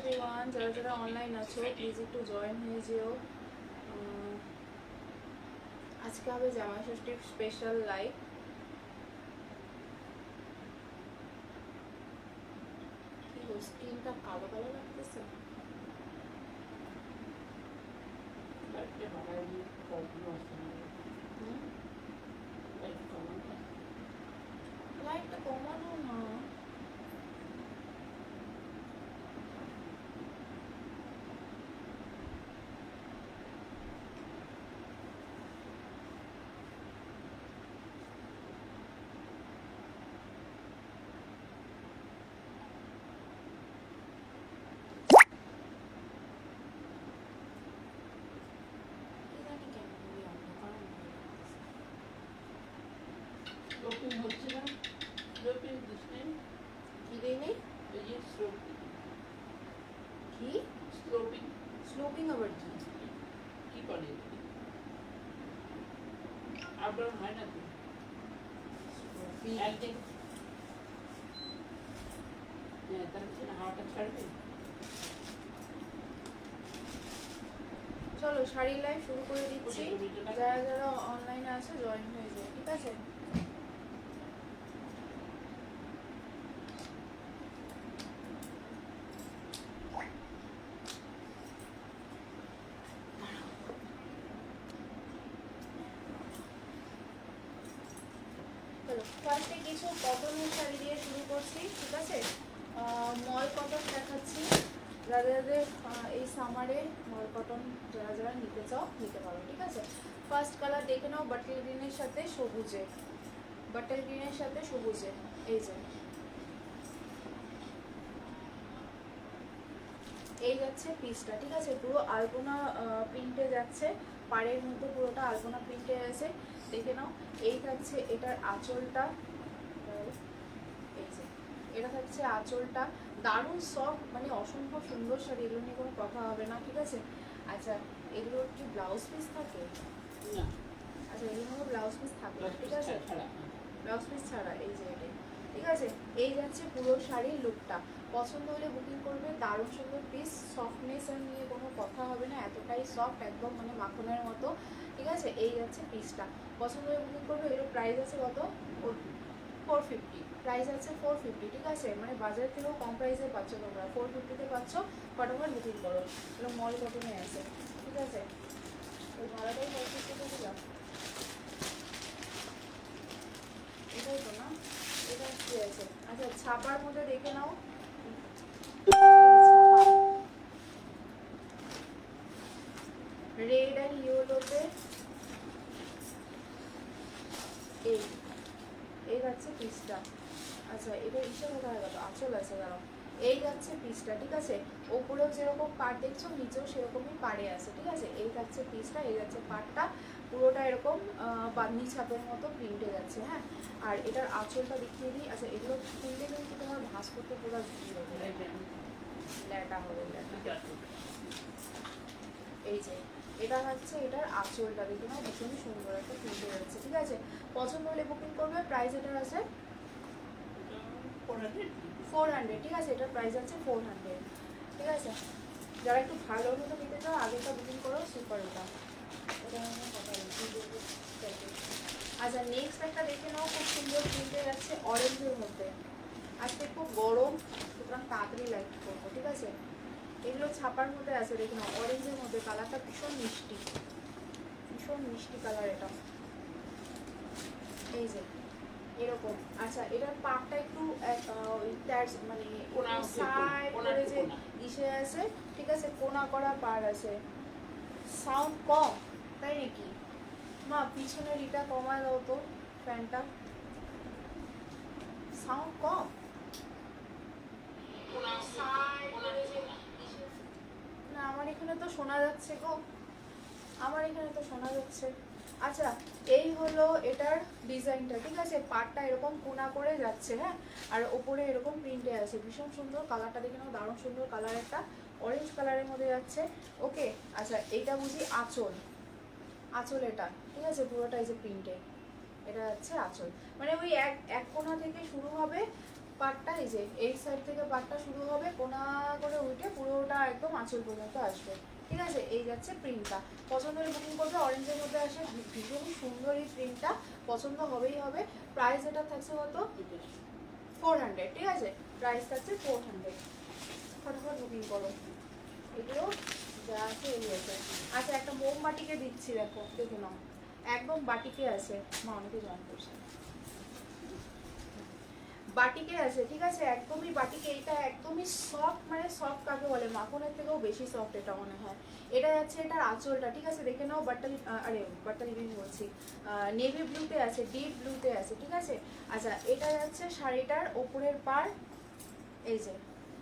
Everyone, যারা যারা online আছো প্লিজ একটু জয়েন হয়ে যেও। আজকে হবে জামাই ষষ্ঠীর স্পেশাল লাইভ। কি গো, স্ক্রিনটা কালো কালো লাগতেছে। লাইটটা কমানো না। কি দেই নেই কি স্লোপিং আবার কি করে আপনার হয় না তো একদিন তার পিছনে হাওয়াটা ছাড়বে। চলো শাড়ি লাইভ শুরু করে দিচ্ছি। যারা যারা অনলাইনে আছে জয়েন হয়ে যাও, ঠিক আছে? চলো ফার্স্টে কিছু কটনের শাড়ি দিয়ে শুরু করছি, ঠিক আছে? মল কটন দেখাচ্ছি। যাদের যাদের এই সামারে মল কটন যারা যারা নিতে চাও নিতে পারো, ঠিক আছে? ফার্স্ট কালার দেখে নাও, বাটল গ্রিনের সাথে সবুজে, বাটল গ্রিনের সাথে সবুজে। এই যে এই যাচ্ছে পিসটা, ঠিক আছে? পুরো আলপনা প্রিন্টে যাচ্ছে, পাড়ের মধ্যে পুরোটা আলপনা প্রিন্টে আছে, দেখে নাও। এই থাকছে এটার আঁচলটা, এই যে এটা থাকছে আঁচলটা। দারুণ সফট, মানে অসম্ভব সুন্দর শাড়ি, এগুলো নিয়ে কোনো কথা হবে না, ঠিক আছে? আচ্ছা, এগুলোর কি ব্লাউজ পিস থাকে? না, আচ্ছা, এগুলো ব্লাউজ পিস থাকে না, ঠিক আছে? ব্লাউজ পিস ছাড়া এই যে এটাই, ঠিক আছে? এই যাচ্ছে পুরো শাড়ির লুকটা। পছন্দ হলে বুকিং করবে। দারুণ সুন্দর পিস, সফটনেস এর নিয়ে কোনো কথা হবে না, এতটাই সফট, একদম মানে মাখনের মতো, ঠিক আছে? এই যাচ্ছে পিসটা, পছন্দ হলে বুকিং করবে। এর প্রাইস আছে কত? 450 প্রাইস আছে, 450, ঠিক আছে? মানে বাজার থেকেও কম প্রাইসে পাচ্ছ তোমরা, 450-তে পাচ্ছ। ফটাফট বুকিং করো। এগুলো মল কটনে আছে, ঠিক আছে? ওই ভাড়াটাই 450 দিলাম, এটাই তো না? এটা কি আছে? আচ্ছা, ছাপার মধ্যে দেখে নাও। রেড অ্যান্ড ইয়েলোতে এই এই যাচ্ছে পিসটা। আচ্ছা, এটা ইসে কোথায় গেল? আঁচল আছে, দাঁড়াও। এই যাচ্ছে পিসটা, ঠিক আছে? ওপরেও যেরকম পাড় দেখছো, নিচেও সেরকমই পাড়ে আছে, ঠিক আছে? এই যাচ্ছে পিসটা, এই যাচ্ছে পাড়টা, পুরোটা এরকম বাঁধনি ছাপের মতো প্রিন্টে যাচ্ছে, হ্যাঁ? আর এটার আঁচলটা দেখিয়ে দিই। আচ্ছা, এগুলো খুললে কিন্তু তোমার ভাঁজ করতে পুরো ল্যাটা হবে, ল্যাটা। এই যে এটা হচ্ছে এটার আঁচলটা, দেখে নাও, ভীষণই সুন্দর একটা প্রিন্টে যাচ্ছে, ঠিক আছে? পছন্দ হলে বুকিং করবে। প্রাইস এটার আছে 400, ঠিক আছে? এটার প্রাইস আছে 400, ঠিক আছে? যারা একটু ভালো মতো নিতে চাও আগেটা বুকিং করো, সুপার ওটা। আচ্ছা, নেক্সট একটা দেখে নাও, খুব সুন্দর প্রিন্টে যাচ্ছে অরেঞ্জের মধ্যে। আজকে খুব গরম, সুতরাং তাড়াতাড়ি লাইট করবো, ঠিক আছে? এগুলো ছাপার মধ্যে আছে, দেখে নাও, অরেঞ্জের মধ্যে। কালারটা ভীষণ মিষ্টি, ভীষণ মিষ্টি কালার এটা। এই যে এরকম। আচ্ছা, এটার পাটটা একটু মানে সাইড করে যে ইসে আছে, ঠিক আছে? কোনা করা পার আছে। সাউন্ড কম, তাই নাকি? মা, পিছনের ইটা কমায় দাও তো, ফ্যানটা। সাউন্ড কম, না আমার এখানে তো শোনা যাচ্ছে গো, আমার এখানে তো শোনা যাচ্ছে। আচ্ছা, এই হলো এটার ডিজাইনটা, ঠিক আছে? পাটটা এরকম কোনা করে যাচ্ছে, হ্যাঁ? আর ওপরে এরকম প্রিন্টে আছে, ভীষণ সুন্দর। কালারটা দেখে নাও, দারুণ সুন্দর কালার, একটা অরেঞ্জ কালারের মধ্যে যাচ্ছে, ওকে? আচ্ছা, এইটা বুঝি আঁচল, আঁচল এটা, ঠিক আছে? পুরোটা এই যে প্রিন্টে, এটা হচ্ছে আঁচল। মানে ওই এক এক কোনা থেকে শুরু হবে, পাটটা এই যে এই সাইড থেকে পাটটা শুরু হবে, কোনা করে উঠে পুরোটা একদম আঁচল পর্যন্ত আসবে। ঠিক আছে, এই যাচ্ছে প্রিন্টটা। পছন্দ হলে বুকিং করবে। অরেঞ্জের মধ্যে আসে, ভীষণ সুন্দর এই প্রিন্টটা, পছন্দ হবেই হবে। প্রাইস এটা থাকছে কত? 400। ঠিক আছে, প্রাইস থাকছে 400। ফটাফট বুকিং করো। এগুলো যা আছে এই আছে। আচ্ছা, একটা মোমবাটিকে দিচ্ছি, দেখো দেখে নাও, একদম বাটিকে আছে। মা অনেকে জয়েন করছে, বাটিকে আছে। ঠিক আছে, একদমই বাটিকে। এটা একদমই সফট, মানে সফট কাকে বলে, মাখনের থেকেও বেশি সফট এটা মনে হয়। এটা যাচ্ছে এটার আঁচলটা। ঠিক আছে, দেখে নাও। বাটালি গ্রিন বলছি, নেভি ব্লুতে আছে, ডিপ ব্লুতে আছে। ঠিক আছে, আচ্ছা এটা যাচ্ছে শাড়িটার ওপরের পার, এই যে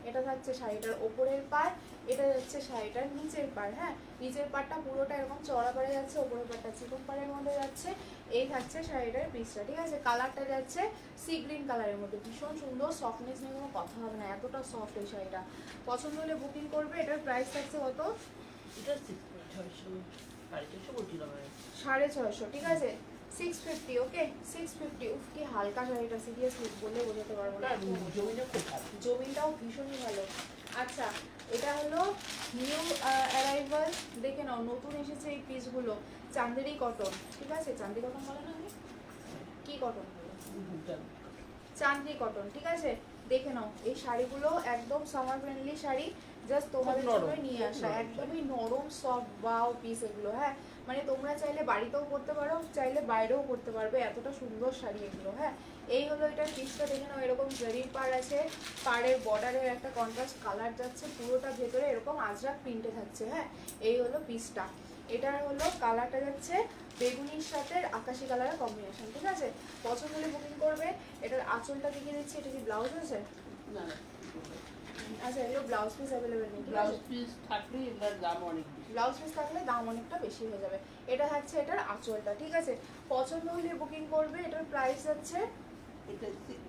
এটা থাকছে শাড়িটার ওপরের পার, এটা যাচ্ছে শাড়িটার নিচের পার। হ্যাঁ, নিচের পাড়টা পুরোটা এরকম চড়া পাড়ে যাচ্ছে, ওপরের পাড়টা চিকন পাড়ের মধ্যে যাচ্ছে। এই থাকছে শাড়িটার পিসটা। ঠিক আছে, কালারটা যাচ্ছে সি গ্রিন কালারের মধ্যে, ভীষণ সুন্দর। সফটনেস নিয়ে কোনো কথা হবে না, এতটা সফট এই শাড়িটা। পছন্দ হলে বুকিং করবে। এটার প্রাইস থাকছে কত? এটা 650, 650 বলছিলাম। 650। ঠিক আছে, 650। ওকে, 650। উফ কি হালকা শাড়িটা, সিরিয়াসলি বলে বোঝাতে পারবো না। জমিটা খুব ভালো, জমিনটাও ভীষণই ভালো। আচ্ছা, এটা হলো নিউ অ্যারাইভাল, দেখে নাও, নতুন এসেছে এই পিসগুলো, চান্দেরি কটন। ঠিক আছে, চান্দেরি কটন বলে না, কি কটন বলে? চান্দেরি কটন। ঠিক আছে, দেখে নাও, এই শাড়িগুলো একদম সামার ফ্রেন্ডলি শাড়ি, জাস্ট তোমাদের জন্যই নিয়ে আসা। একদমই নরম সফট বাও পিস এগুলো। হ্যাঁ, মানে তোমরা চাইলে বাড়িতেও করতে পারো, চাইলে বাইরেও করতে পারবে, এতটা সুন্দর শাড়ি এগুলো। হ্যাঁ, এই হলো এটার পিসটা, দেখে নাও। এরকম জরির পাড় আছে, পাড়ের বর্ডারের একটা কন্ট্রাস্ট কালার যাচ্ছে, পুরোটা ভেতরে এরকম আজরাক প্রিন্টে থাকছে। হ্যাঁ, এই হলো পিসটা। এটার হলো কালারটা যাচ্ছে বেগুনির সাথে আকাশি কালারের কম্বিনেশন। ঠিক আছে, পছন্দ হলে বুকিং করবে। এটার আঁচলটা দেখিয়ে দিচ্ছি। এটা কি ব্লাউজ আছে? না না, আচ্ছা, এগুলো ব্লাউজ পিস অ্যাভেলেবেল নেই। ঠিক ব্লাউজ আছে, পিস থাকলে এটার দাম অনেক বেশি। ব্লাউজ পিস থাকলে দাম অনেকটা বেশি হয়ে যাবে। এটা হচ্ছে এটার আঁচলটা। ঠিক আছে, পছন্দ হলে বুকিং করবে। এটার প্রাইস হচ্ছে এটা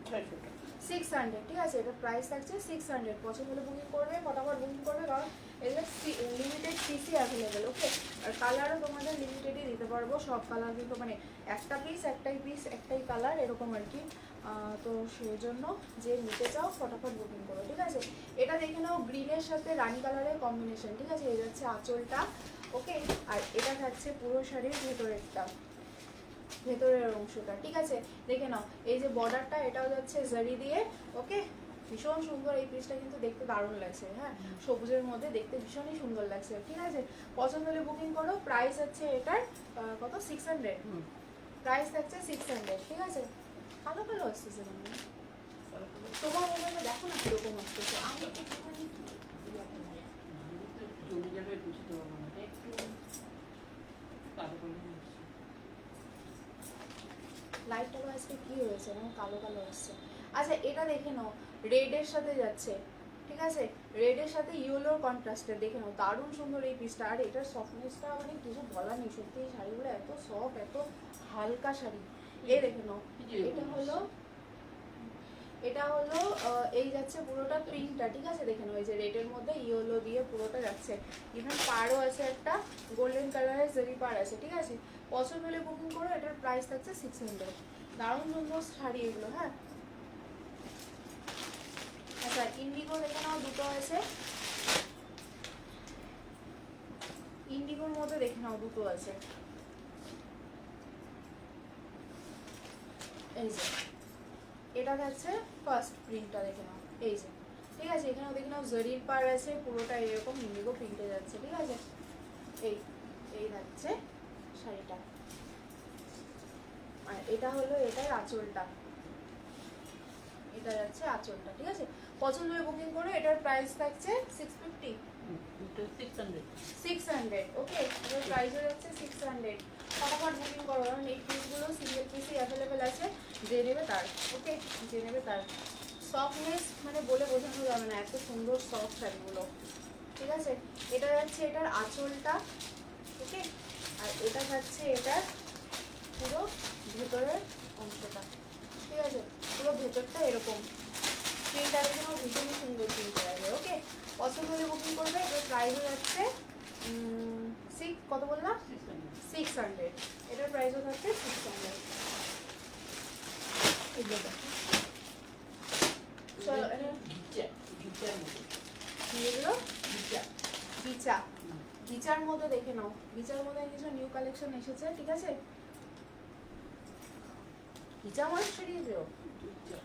600 টাকা। 600। ঠিক আছে, এটার প্রাইস থাকছে 600। পছন্দ হলে বুকিং করবে, ফটাফট বুকিং করবে, কারণ এদের লিমিটেড পিসই অ্যাভেলেবেল। ওকে, আর কালারও তোমাদের লিমিটেডই দিতে পারবো, সব কালার কিন্তু, মানে একটা পিস একটাই কালার এরকম আর কি। তো সেই জন্য যে নিতে চাও ফটাফট বুকিং করো। ঠিক আছে, এটা দেখে নাও, গ্রিনের সাথে রানি কালারের কম্বিনেশন। ঠিক আছে, এই যাচ্ছে আঁচলটা। ওকে, আর এটা থাকছে পুরো শাড়ির ভেতরের অংশটা। ঠিক আছে, দেখে নাও, এই যে বর্ডারটা, এটাও যাচ্ছে জারি দিয়ে। ওকে, ভীষণ সুন্দর এই পিসটা, কিন্তু দেখতে দারুণ লাগছে। হ্যাঁ, সবুজের মধ্যে দেখতে ভীষণই সুন্দর লাগছে। ঠিক আছে, পছন্দ হলে বুকিং করো। প্রাইস হচ্ছে এটার কত? 600। প্রাইস থাকছে 600। ঠিক আছে, ভালো ভালো আসতেছে মানে, তোমার মোবাইলে দেখো না কিরকম আসতেছে। আমি একটুখানি জমি জায়গায় বুঝতে পারবো না, একটু তারপরে লাইটটাও আজকে কি হয়েছে, মানে কালো কালো আসছে। আচ্ছা, এটা দেখে নাও, রেডের সাথে যাচ্ছে। ঠিক আছে, রেডের সাথে ইয়েলোর কন্ট্রাস্টে, দেখে নাও, দারুণ সুন্দর এই পিসটা। আর এটার সফটনেসটা মানে কিছু বলার নেই, সত্যি এই শাড়িগুলো এত সফট, এত হালকা শাড়ি। এই দেখে নাও, এটা হলো এই যাচ্ছে পুরোটা প্রিন্টটা। ঠিক আছে, দেখে নাও, এই যে রেডের মধ্যে ইয়েলো দিয়ে পুরোটা যাচ্ছে। ইভেন পাড়ও আছে, একটা গোল্ডেন কালারের জরি পাড় আছে। ঠিক আছে, পছন্দ হলে বুকিং করো। এটার প্রাইস থাকছে 600। দারুণ সুন্দর শাড়ি এগুলো। হ্যাঁ, আচ্ছা, ইন্ডিগো দেখে নাও, দুটো আছে। ইন্ডিগোর মধ্যে দেখে নাও, দুটো আছে। এই যে এটা যাচ্ছে ফার্স্ট প্রিন্টটা, দেখে নাও, এই যে। ঠিক আছে, এখানেও দেখে নাও, জরির পাড় আছে, পুরোটা এরকম ইন্ডিগো প্রিন্টে যাচ্ছে। ঠিক আছে, এই এই যাচ্ছে শাড়িটা। আর এটা হলো এটার আঁচলটা, এটা যাচ্ছে আঁচলটা। ঠিক আছে, পছন্দ হলে বুকিং করে। এটার প্রাইস থাকছে 650। 600। ওকে, এটার প্রাইস হয়ে যাচ্ছে 600। ফটাফট বুকিং করো, কারণ এই পিসগুলো সিঙ্গেল পিসই অ্যাভেলেবেল আছে, যে নেবে তার। ওকে, যে নেবে তার। সফটনেস মানে বলে বোঝানো যাবে না, এত সুন্দর সফট শাড়িগুলো। ঠিক আছে, এটা যাচ্ছে এটার আঁচলটা। ওকে, আর এটা যাচ্ছে এটার পুরো ভেতরের অংশটা। ঠিক আছে, পুরো ভেতরটা এরকম প্রিন্টারের জন্য ভীষণই সুন্দর প্রিন্ট আছে। ওকে, পছন্দ হলে বুকিং করবে। এটার প্রাইস হচ্ছে কত বললাম? 600। এটার প্রাইসও থাকছে 600। চলো এটা গিচা, গিচার মতো। কি এগুলো? গিচা। গিচা। হুম। গিচার মধ্যে দেখে নাও, গিচার মধ্যে কিছু নিউ কালেকশন এসেছে, ঠিক আছে? গিচা মানে সিরিজেও গিচা।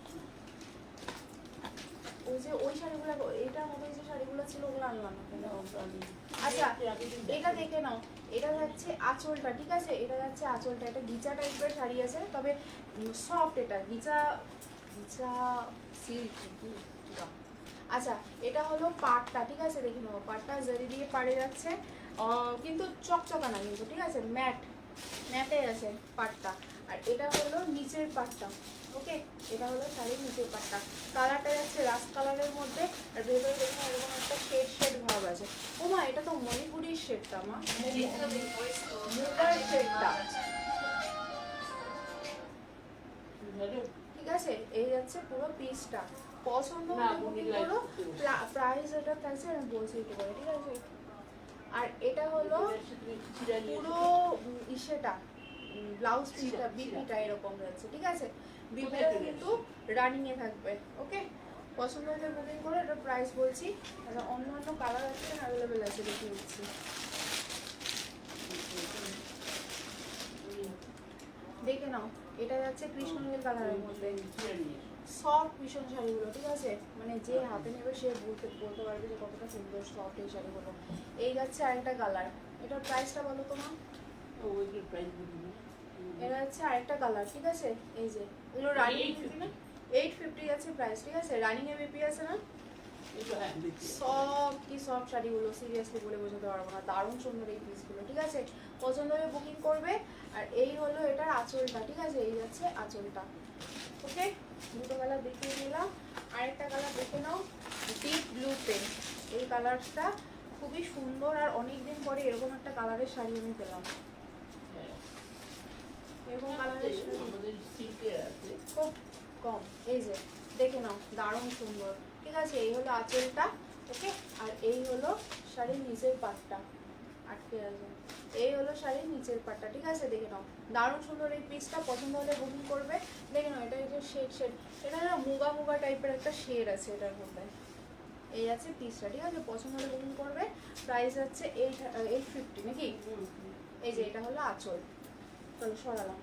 ওই যে ওই শাড়িগুলো, এটার মধ্যে যে শাড়িগুলো ছিল ওগুলো আনলাম না কেন? না, ওটা আমি আচ্ছা, আগের দিন এটা দেখাই। দেখে নাও, এটা যাচ্ছে আঁচলটা, ঠিক আছে? এটা যাচ্ছে আঁচলটা, এটা গিচা টাইপের শাড়ি আছে, তবে সফট। এটা গিচা, গিচা সিল্ক। আচ্ছা, এটা হলো পাড়টা, ঠিক আছে? দেখে নাও, পাড়টা জরি দিয়ে পাড়ে যাচ্ছে, কিন্তু চকচকা না কিন্তু, ঠিক আছে? ম্যাটে আছে পাড়টা। আর এটা হলো নিচের পাড়টা, ওকে? এটা হলো শাড়ির নিচের পাড়টা। কালারটা যাচ্ছে রাস্ট কালারের মধ্যে, আর ভেতরে দেখুন এরকম একটা শেড ভাব আছে। ও মা, এটা তো মণিপুরির শেডটা, মা, মুগার শেডটা, ভালো? ঠিক আছে? এই যাচ্ছে পুরো পিসটা। পছন্দ না, হলে বুকিং vanilla করো। একটু দেবো। প্রাইস এটা থাকছে, আমি বলছি একটু করে, ঠিক আছে? আর এটা হলো এটার সাথে চিরা নিয়ে পুরো ইসেটা, ব্লাউজ পিসটা, চিরা, বিপিটা এরকম যাচ্ছে, ঠিক আছে? কোথায় বিপিটা চলে কিন্তু রানিং এ থাকবে, ওকে? পছন্দ হলে বুকিং করো। এটা প্রাইস বলছি। আচ্ছা, অন্য কালার আছে, অ্যাভেলেবেল আছে, দেখিয়ে দিচ্ছি। দেখে নাও, এটা যাচ্ছে কৃষ্ণনীল কালারের মধ্যে, চিরা নিয়ে সফট ভীষণ শাড়িগুলো, ঠিক আছে? মানে যে হাতে নেবে সে বলতে পারবে যে কতটা সুন্দর সফট এই শাড়িগুলো। এই যাচ্ছে আরেকটা কালার, এটার প্রাইসটা বলো তোমার? ওইটার প্রাইস বলুন। এটা হচ্ছে আরেকটা কালার, ঠিক আছে? এই যে এগুলো রানিং 850 আছে প্রাইস, ঠিক আছে? রানিং এ বিপি আছে না? এটা হ্যাঁ দেখি। সব শাড়িগুলো সিরিয়াসলি বলে বোঝাতে পারবো না, দারুণ সুন্দর এই পিসগুলো, ঠিক আছে? পছন্দ হলে বুকিং করবে। আর এই হলো এটার আঁচলটা, ঠিক আছে? এই যাচ্ছে আঁচলটা, ওকে? দুটো কালার দেখিয়ে দিলাম। আরেকটা কালার দেখে নাও, ডিপ ব্লু পেন। এই কালারটা খুবই সুন্দর, আর অনেকদিন পরে এরকম একটা কালারের শাড়ি আমি পেলাম। হ্যাঁ। এরকম কালারের শাড়ি আমাদের সিল্কের আছে। খুব কম। এই যে দেখে নাও, দারুণ সুন্দর, ঠিক আছে? এই হলো আঁচলটা, ওকে? আর এই হলো শাড়ির নিচের পাটটা, আটকে আছে। এই হলো শাড়ির নিচের পাটটা, ঠিক আছে? দেখে নাও, দারুণ সুন্দর এই পিসটা। পছন্দ হলে বুকিং করবে। দেখে নাও, এটা যে শেড, এটা না মুগা টাইপের একটা শেড আছে এটার মধ্যে। এই আছে পিসটা, ঠিক আছে? পছন্দ হলে বুকিং করবে। প্রাইস হচ্ছে 850 নাকি? এই যে এটা হলো আঁচল। চলো সরালাম।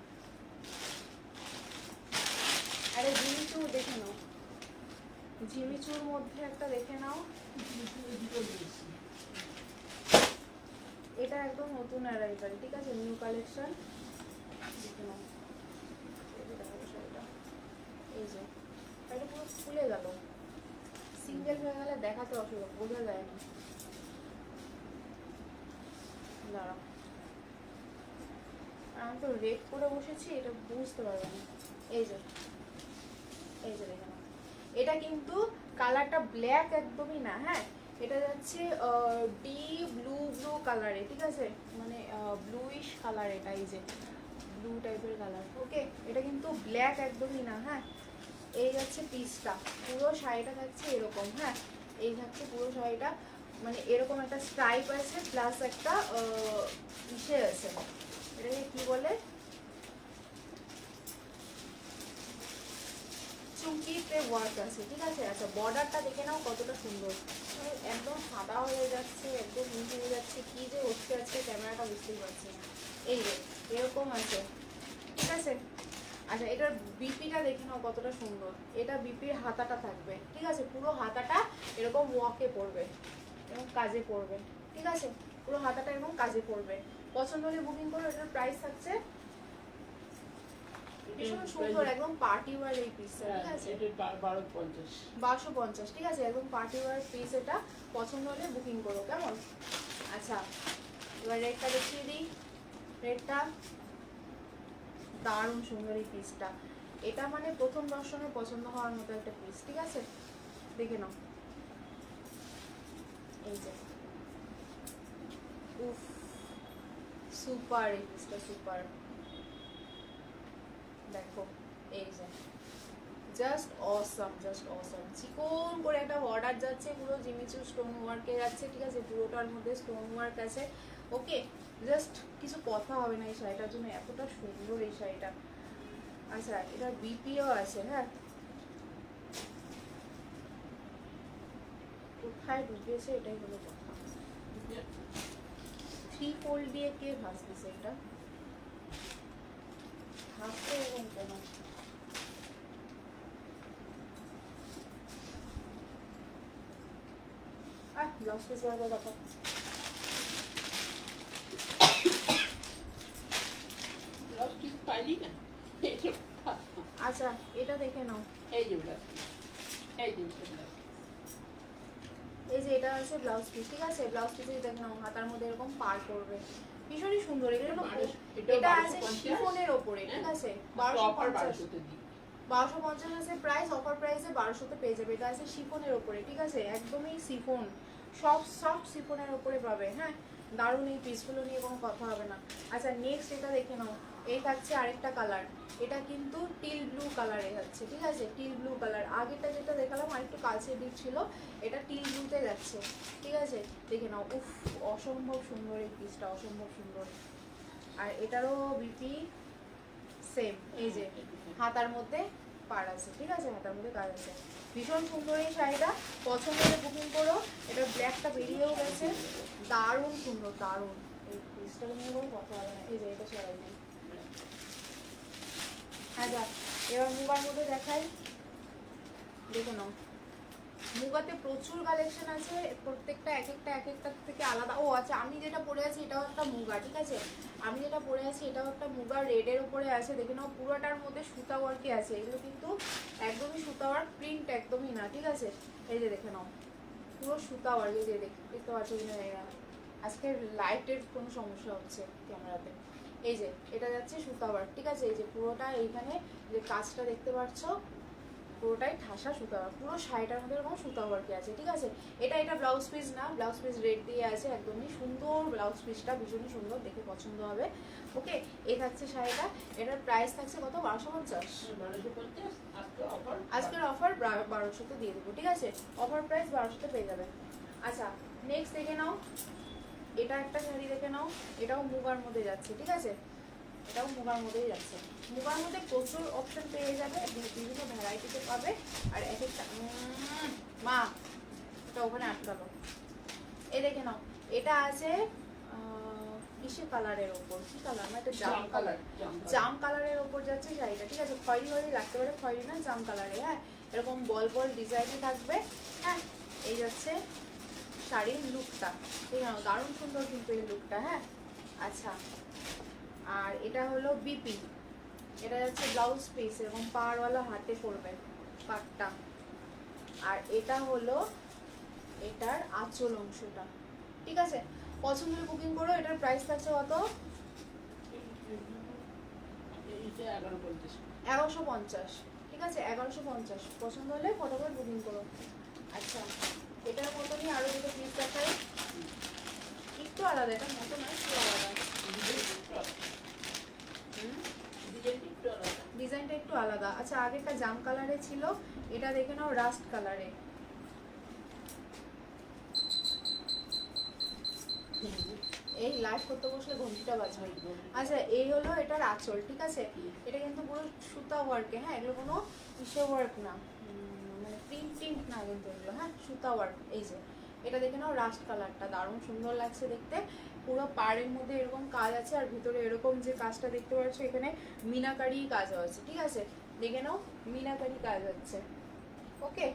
আরে জিমিচুর দেখে নাও, জিমিচুর মধ্যে একটা দেখে নাও, এটা একদম নতুন অ্যারাইভাল, ঠিক আছে? নিউ কালেকশন, দেখে নাও। এই যে দেখো শাড়িটা, এই যে শাড়িটা পুরো খুলে গেল, সিঙ্গেল হয়ে গেলে দেখাতে অসুবিধা, বোঝা যায় না। দাঁড়াও, আর আমি তো রেড করে বসেছি, এটা বুঝতে পারবে না। এই যে দেখে নাও, এটা কিন্তু কালারটা ব্ল্যাক একদমই না, হ্যাঁ? এটা যাচ্ছে ডিপ ব্লু কালারে, ঠিক আছে? মানে ব্লুইশ কালার, এটা এই যে ব্লু টাইপের কালার, ওকে? এটা কিন্তু ব্ল্যাক একদমই না, হ্যাঁ? এই যাচ্ছে পিসটা, পুরো শাড়িটা থাকছে এরকম, হ্যাঁ? এই থাকছে পুরো শাড়িটা, মানে এরকম একটা স্ট্রাইপ আছে, প্লাস একটা ইসে আছে, এটাকে কি বলে, চুমকিতে ওয়ার্ক আছে, ঠিক আছে? আচ্ছা, বর্ডারটা দেখে নাও কতটা সুন্দর, মানে একদম সাদা হয়ে যাচ্ছে, একদম মিশে হয়ে যাচ্ছে, কি যে হচ্ছে আজকে ক্যামেরাটা বুঝতেই পারছি না। এই যে এরকম আছে, ঠিক আছে? আচ্ছা, এটার বিপিটা দেখে নাও কতটা সুন্দর। এটা বিপির হাতাটা থাকবে, ঠিক আছে? পুরো হাতাটা এরকম ওয়াকে পড়বে এবং কাজে পড়বে, ঠিক আছে? পুরো হাতাটা এবং কাজে পড়বে। পছন্দ হলে বুকিং করো। এটার প্রাইস থাকছে ভীষণ সুন্দর, একদম পার্টি ওয়ার এই পিসটা, ঠিক আছে? 1250, ঠিক আছে? একদম পার্টি ওয়ার পিস এটা। পছন্দ হলে বুকিং করো, কেমন? আচ্ছা, এবার রেডটা দেখিয়ে দিই। রেডটা দারুণ সুন্দর এই পিসটা, এটা মানে প্রথম দর্শনে পছন্দ হওয়ার মতো একটা পিস, ঠিক আছে? দেখে নাও, এই যে উফ, সুপার এই পিসটা, সুপার। দেখো, এই যে জাস্ট অসম, চিকন করে একটা বর্ডার যাচ্ছে, পুরো জিমিচু স্টোন ওয়ার্কে যাচ্ছে, ঠিক আছে? পুরোটার মধ্যে স্টোন ওয়ার্ক আছে, ওকে? জাস্ট কিছু কথা হবে না এই শাড়িটার জন্য, এতটা সুন্দর এই শাড়িটা। আচ্ছা, এটার বিপিও আছে, হ্যাঁ? কোথায় ঢুকিয়েছে এটাই হলো কথা। 3 ফোল্ড দিয়ে কে ভাঁজতেছে এটা? ভাঁজতে এরকম কেন? ব্লাউজ পিস বারবার কথা। ব্লাউজ পিস পাইলি না, আচ্ছা এটা দেখে নাও, এই যে ব্লাউজ পিস, এই যে ব্লাউজ এই যে এটা আছে ব্লাউজ পিস, ঠিক আছে? ব্লাউজ পিসে দেখে নাও হাতার মধ্যে এরকম পার করবে, ভীষণই সুন্দর। এটা হলো এটা আছে শিফনের ওপরে, ঠিক আছে? 1250 1250 আছে প্রাইস, অফার প্রাইসে 1200 পেয়ে যাবে। এটা আছে শিফনের ওপরে, ঠিক আছে? একদমই শিফন, সফট শিফনের ওপরে পাবে। হ্যাঁ, দারুণ, এই পিসগুলো নিয়ে কোনো কথা হবে না। আচ্ছা নেক্সট এটা দেখে নাও, এই থাকছে আরেকটা কালার, এটা কিন্তু টিল ব্লু কালারে যাচ্ছে, ঠিক আছে? টিল ব্লু কালার, আগেটা যেটা দেখালাম আরেকটু কালচে দিক ছিল, এটা টিল ব্লুতে যাচ্ছে, ঠিক আছে? দেখে নাও, উফ অসম্ভব সুন্দর এই পিসটা, অসম্ভব সুন্দর। আর এটারও বিপি সেম, এই যে হাতার মধ্যে পার আছে, ঠিক আছে? হাতার মধ্যে কাজ আছে, ভীষণ সুন্দর এই শাড়িটা। পছন্দ হলে বুকিং করো। এটা ব্ল্যাকটা বেরিয়েও গেছে, দারুণ সুন্দর, দারুণ। এই পিসটা নিয়ে কোনো কথা হবে না। এই যে এটা সরাই নেই। আচ্ছা এবার মুগার মধ্যে দেখাই, দেখে নাও। মুগাতে প্রচুর কালেকশন আছে, প্রত্যেকটা এক একটা থেকে আলাদা। ও আচ্ছা, আমি যেটা পরে আছি এটাও একটা মুগা, ঠিক আছে? আমি যেটা পরে আছি এটাও একটা মুগা, রেডের উপরে আছে, দেখে নাও। পুরোটার মধ্যে সুতা ওয়ার্কই আছে, এগুলো কিন্তু একদমই সুতা ওয়ার্ক, প্রিন্ট একদমই না, ঠিক আছে? এই যে দেখে নাও, পুরো সুতা ওয়ার্ক। এই যে দেখতে পাচ্ছ কিনা আজকে লাইটের কোনো সমস্যা হচ্ছে ক্যামেরাতে। এই যে এটা যাচ্ছে সুতা ওয়ার্ক, ঠিক আছে? এই যে পুরোটা এইখানে যে কাজটা দেখতে পাচ্ছ, পুরোটাই ঠাসা সুতা ওয়ার্ক, পুরো শাড়িটার মধ্যে এরকম সুতা ওয়ার্কই আছে, ঠিক আছে? এটা ব্লাউজ পিস না, ব্লাউজ পিস রেড দিয়ে আছে, একদমই সুন্দর ব্লাউজ পিসটা, ভীষণই সুন্দর, দেখে পছন্দ হবে। ওকে, এই থাকছে শাড়িটা। এটার প্রাইস থাকছে কত? 1250। আজকের অফার 1200 দিয়ে দেবো, ঠিক আছে? অফার প্রাইস 1200 পেয়ে যাবে। আচ্ছা নেক্সট দেখে নাও, এটা একটা শাড়ি দেখে নাও, এটাও মুগার মধ্যে যাচ্ছে, ঠিক আছে? এটাও মুগার মধ্যেই যাচ্ছে। মুগার মধ্যে প্রচুর অপশন পেয়ে যাবে, বিভিন্ন ভ্যারাইটিতে পাবে। আর এক একটা মা এটা ওখানে আটকালো। এই দেখে নাও, এটা আছে কিসে কালারের ওপর, কি কালার না, এটা জাম কালার, জাম কালারের ওপর যাচ্ছে শাড়িটা, ঠিক আছে? খয়েরি খয়েরি লাগতে পারে, খয়েরি না, জাম কালারে। হ্যাঁ, এরকম বল বল ডিজাইনে থাকবে। হ্যাঁ, এই যাচ্ছে শাড়ির লুকটা, ঠিক আছে? দারুণ সুন্দর কিন্তু এই লুকটা। হ্যাঁ, আচ্ছা আর এটা হলো বিপি, এটা যাচ্ছে ব্লাউজ পিস, এরকম পাড়ওয়ালা হাতে পড়বে পাটটা। আর এটা হলো এটার আঁচল অংশটা, ঠিক আছে? পছন্দ হলে বুকিং করো। এটার প্রাইস থাকছে কত? 1150, ঠিক আছে? 1150। পছন্দ হলে ফটোফট বুকিং করো। আচ্ছা এটার মতনই আরো দুটো পিস দেখাই, একটু আলাদা, এটার মতো নয়, একটু আলাদা, ডিজাইনটা একটু আলাদা। আচ্ছা আগেরটা জাম কালারে ছিল, এটা দেখে নাও রাস্ট কালারে। এই লাইভ করতে বসলে ঘন্টিটা বাজবে। আচ্ছা এই হলো এটার আঁচল, ঠিক আছে? এটা কিন্তু পুরো সুতা ওয়ার্কে। হ্যাঁ, এগুলো কোনো ইসে ওয়ার্ক না, মানে প্রিন্ট না কিন্তু এগুলো। হ্যাঁ, সুতা ওয়ার্ক। এই যে এটা দেখে নাও, রাস্ট কালারটা দারুণ সুন্দর লাগছে দেখতে। পুরো পাড়ের মধ্যে এরকম কাজ আছে, আর ভিতরে এরকম যে কাজটা দেখতে পাচ্ছ এখানে মিনাকারি কাজ আছে, ঠিক আছে? দেখে নাও, মিনাকারি কাজ হচ্ছে। ওকে,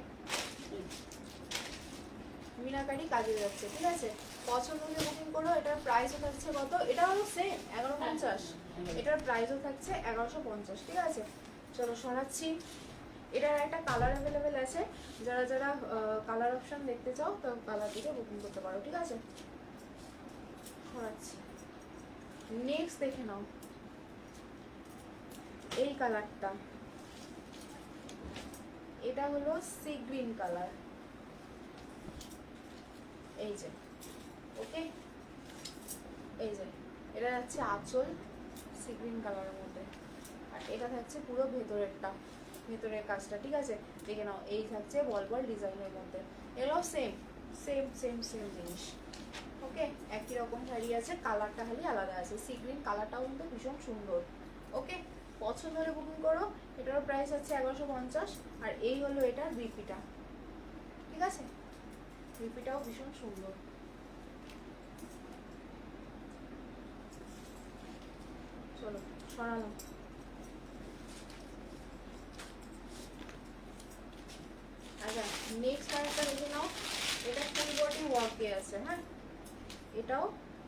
মিনাকারি কাজে যাচ্ছে, ঠিক আছে? পছন্দ হলে বুকিং করো। এটার প্রাইসও থাকছে কত? এটা হলো সেম 1150, এটার প্রাইসও থাকছে 1150, ঠিক আছে? চলো সরাচ্ছি। এটার একটা কালার অ্যাভেলেবেল আছে, যারা যারা কালার অপশন দেখতে চাও তো কালার দিকে বুকিং করতে পারো, ঠিক আছে? সরাচ্ছি। নেক্সট দেখে নাও এই কালারটা, এটা হলো সি গ্রিন কালার, এই যে। ওকে, এই যে এটা যাচ্ছে আঁচল সি গ্রিন কালারের মধ্যে, আর এটা থাকছে পুরো ভেতরের কাজটা, ঠিক আছে? দেখে নাও, এই থাকছে বল বল ডিজাইনের মধ্যে। এগুলো সেম সেম সেম সেম জিনিস। ওকে, একই রকম শাড়ি আছে, কালারটা খালি আলাদা আছে। সি গ্রিন কালারটাও কিন্তু ভীষণ সুন্দর। ওকে, পছন্দ হলে বুকিং করো। এটারও প্রাইস আছে 1150। আর এই হলো এটার বিপিটা, ঠিক আছে? বিপিটাও ভীষণ সুন্দর। চলো সরালাম। আচ্ছা নেক্সট আরেকটা দেখে নাও, এটা ফুল বডি ওয়ার্কে আছে। হ্যাঁ এটাও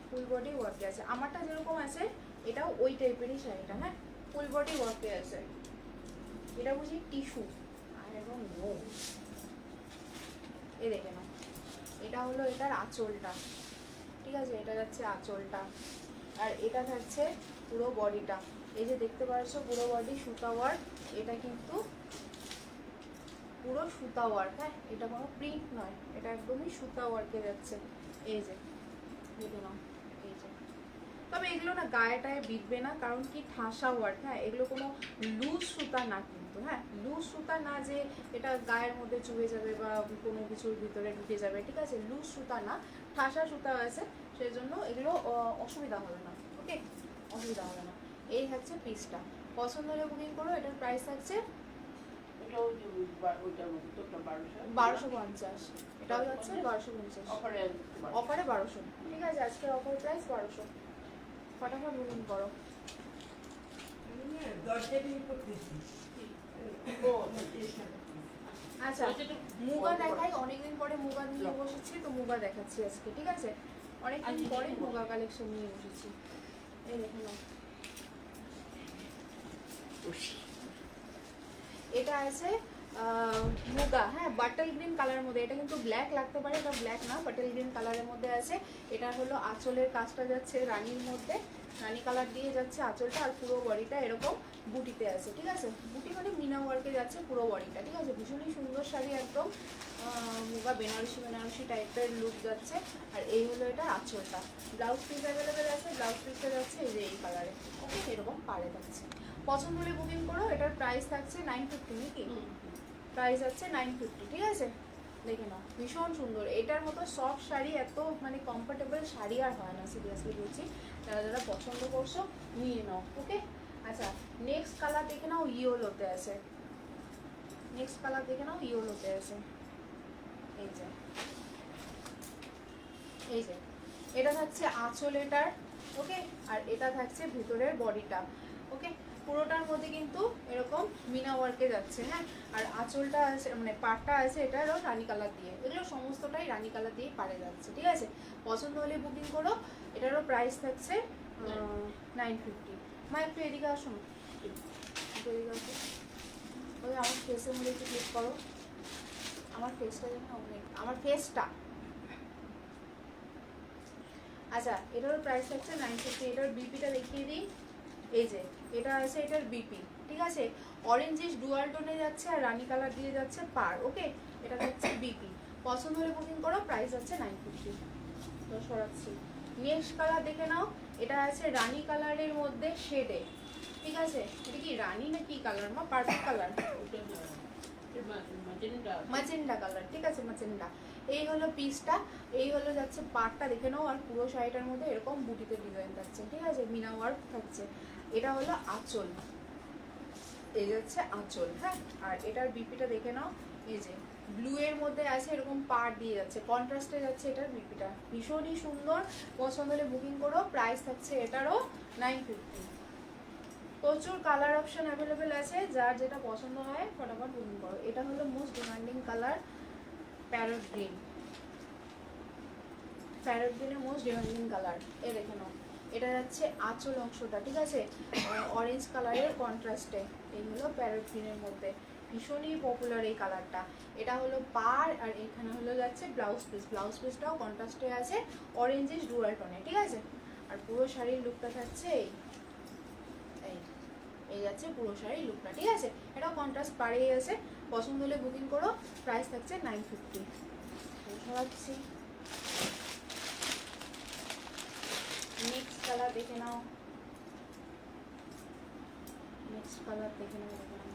ফুল বডি ওয়ার্কে আছে, আমারটা যেরকম আছে এটাও ওই টাইপেরই শাড়িটা। হ্যাঁ ফুল বডি ওয়ার্কে আছে, এটা বুঝি টিস্যু আর এবং নো। এ দেখে নাও, এটা হলো এটার আঁচলটা, ঠিক আছে, এটা যাচ্ছে আঁচলটা, আর এটা থাকছে পুরো বডিটা। এই যে দেখতে পাচ্ছ পুরো বডি সুতা ওয়ার্ক, এটা কিন্তু পুরো সুতা ওয়ার্ক। হ্যাঁ এটা কোনো প্রিন্ট নয়, এটা একদমই সুতা ওয়ার্কে যাচ্ছে। এই যে দেখে নাও, এই যে তবে এগুলো না গায়েটায় বিঁধবে না, কারণ কি ঠাসা ওয়ার্ক। হ্যাঁ এগুলো কোনো লুজ সুতা না কিন্তু, হ্যাঁ লুজ সুতা না যে এটা গায়ের মধ্যে চুবে যাবে বা কোনো কিছুর ভিতরে ঢুকে যাবে, ঠিক আছে, লুজ সুতা না, ঠাসা সুতা আছে, সেই জন্য এগুলো অসুবিধা হবে না। ওকে অসুবিধা হবে না। এই থাকছে পিসটা, পছন্দ হলে বুকিং করো। এটার প্রাইস থাকছে 1250, এটাও যাচ্ছে 1250, অফারে 1200। ঠিক আছে আজকের অফার প্রাইস 1200, ফটাফট বুকিং করো। আচ্ছা মুগা দেখাই, অনেকদিন পরে মুগা নিয়ে বসেছি, তো মুগা দেখাচ্ছি আজকে। ঠিক আছে অনেকদিন পরে মুগা কালেকশন নিয়ে বসেছি। এই দেখুন এটা আছে মুগা, হ্যাঁ বাটল গ্রিন কালারের মধ্যে, এটা কিন্তু ব্ল্যাক লাগতে পারে, এটা ব্ল্যাক না, বাটল গ্রিন কালারের মধ্যে আছে। এটা হলো আঁচলের কাজটা যাচ্ছে রানীর মধ্যে, রানী কালার দিয়ে যাচ্ছে আঁচলটা, আর পুরো বডিটা এরকম বুটিতে আছে। ঠিক আছে বুটি মানে মিনা ওয়ার্কে যাচ্ছে পুরো বডিটা। ঠিক আছে ভীষণই সুন্দর শাড়ি, একদম মুগা বেনারসি বেনারসি টাইপের লুক যাচ্ছে। আর এই হলো এটা আঁচলটা। ব্লাউজ পিস অ্যাভেলেবেল আছে, ব্লাউজ পিসটা যাচ্ছে এই যে এই কালারে। ওকে এরকম পাড়ে যাচ্ছে, পছন্দ হলে বুকিং করো। এটার প্রাইস থাকছে 950 নাকি, প্রাইস আছে 950। ঠিক আছে দেখে নাও ভীষণ সুন্দর, এটার মতো সফট শাড়ি, এত মানে কমফোর্টেবল শাড়ি আর হয় না, সিরিয়াসলি বলছি। যারা যারা পছন্দ করছো নিয়ে নাও। ওকে আচ্ছা নেক্সট কালার দেখে নাও, ইয়েলোতে আছে। নেক্সট কালার দেখে নাও, ইয়েলোতে আছে। এই যে এই যে এটা থাকছে আঁচল এটার। ওকে আর এটা থাকছে ভিতরের বডিটা। ওকে পুরোটার মধ্যে কিন্তু এরকম মিনা ওয়ার্কে যাচ্ছে। হ্যাঁ আর আঁচলটা আছে মানে পাটটা আছে এটারও রানী কালার দিয়ে, এগুলো সমস্তটাই রানী কালার দিয়েই পাড়ে যাচ্ছে। ঠিক আছে পছন্দ হলে বুকিং করো। এটারও প্রাইস থাকছে 950। মা একটু এদিকে আসুন, এদিকে আসো, ওই আমার ফেসের মধ্যে একটু ক্লিক করো, আমার ফেসটা যেন অনেক, আমার ফেসটা। আচ্ছা এটারও প্রাইস থাকছে 950। এটার বিপিটা দেখিয়ে দিই, এই যে এটা আছে এটার বিপি। ঠিক আছে অরেঞ্জিশ ডুয়াল টোনে যাচ্ছে আর রানী কালার দিয়ে যাচ্ছে পার। ওকে এটা হচ্ছে বিপি, পছন্দ হলে বুকিং করো। প্রাইস হচ্ছে 950। তো সরাচ্ছি, নেক্সট কালার দেখে নাও। এটা আছে রানী কালারের মধ্যে শেডে। ঠিক আছে এটা কি রানী না কি কালার মা, পার্পল কালার, ম্যাজেন্ডা কালার। ঠিক আছে ম্যাজেন্ডা। এই হলো পিসটা, এই হলো যাচ্ছে পাটটা দেখে নাও, আর পুরো শাড়িটার মধ্যে এরকম বুটিতে ডিজাইন থাকছে। ঠিক আছে মিনা ওয়ার্ক থাকছে। এটা হলো আঁচল, এই যাচ্ছে আঁচল। হ্যাঁ আর এটার বিপিটা দেখে নাও, এই যে ব্লু এর মধ্যে আছে এরকম পাড় দিয়ে যাচ্ছে, কন্ট্রাস্টে যাচ্ছে এটার বিপিটা, ভীষণই সুন্দর। পছন্দ হলে বুকিং করো। প্রাইস থাকছে এটারও 950। প্রচুর কালার অপশন অ্যাভেলেবেল আছে, যার যেটা পছন্দ হয় ফটাফট বুকিং করো। এটা হলো most demanding colour parrot green, parrot গ্রিনের মোস্ট ডিমান্ডিং কালার। এ দেখে নাও এটা যাচ্ছে আঁচল অংশটা। ঠিক আছে অরেঞ্জ কালারের কন্ট্রাস্টে, এই হলো প্যারট গ্রিনের মধ্যে, ভীষণই পপুলার এই কালারটা। এটা হলো পার, আর এখানে হলো যাচ্ছে ব্লাউজ পিস, ব্লাউজ পিসটাও কন্ট্রাস্টে আছে অরেঞ্জিশ ডুয়াল টোনে। ঠিক আছে আর পুরো শাড়ির লুকটা থাকছে এই এই যাচ্ছে পুরো শাড়ির লুকটা। ঠিক আছে এটাও কন্ট্রাস্ট পাড়েই আছে, পছন্দ হলে বুকিং করো। প্রাইস থাকছে 950। সরাচ্ছি, নেক্সট কালার দেখে নাও, নেক্সট কালার দেখে নাও, দেখে নাও।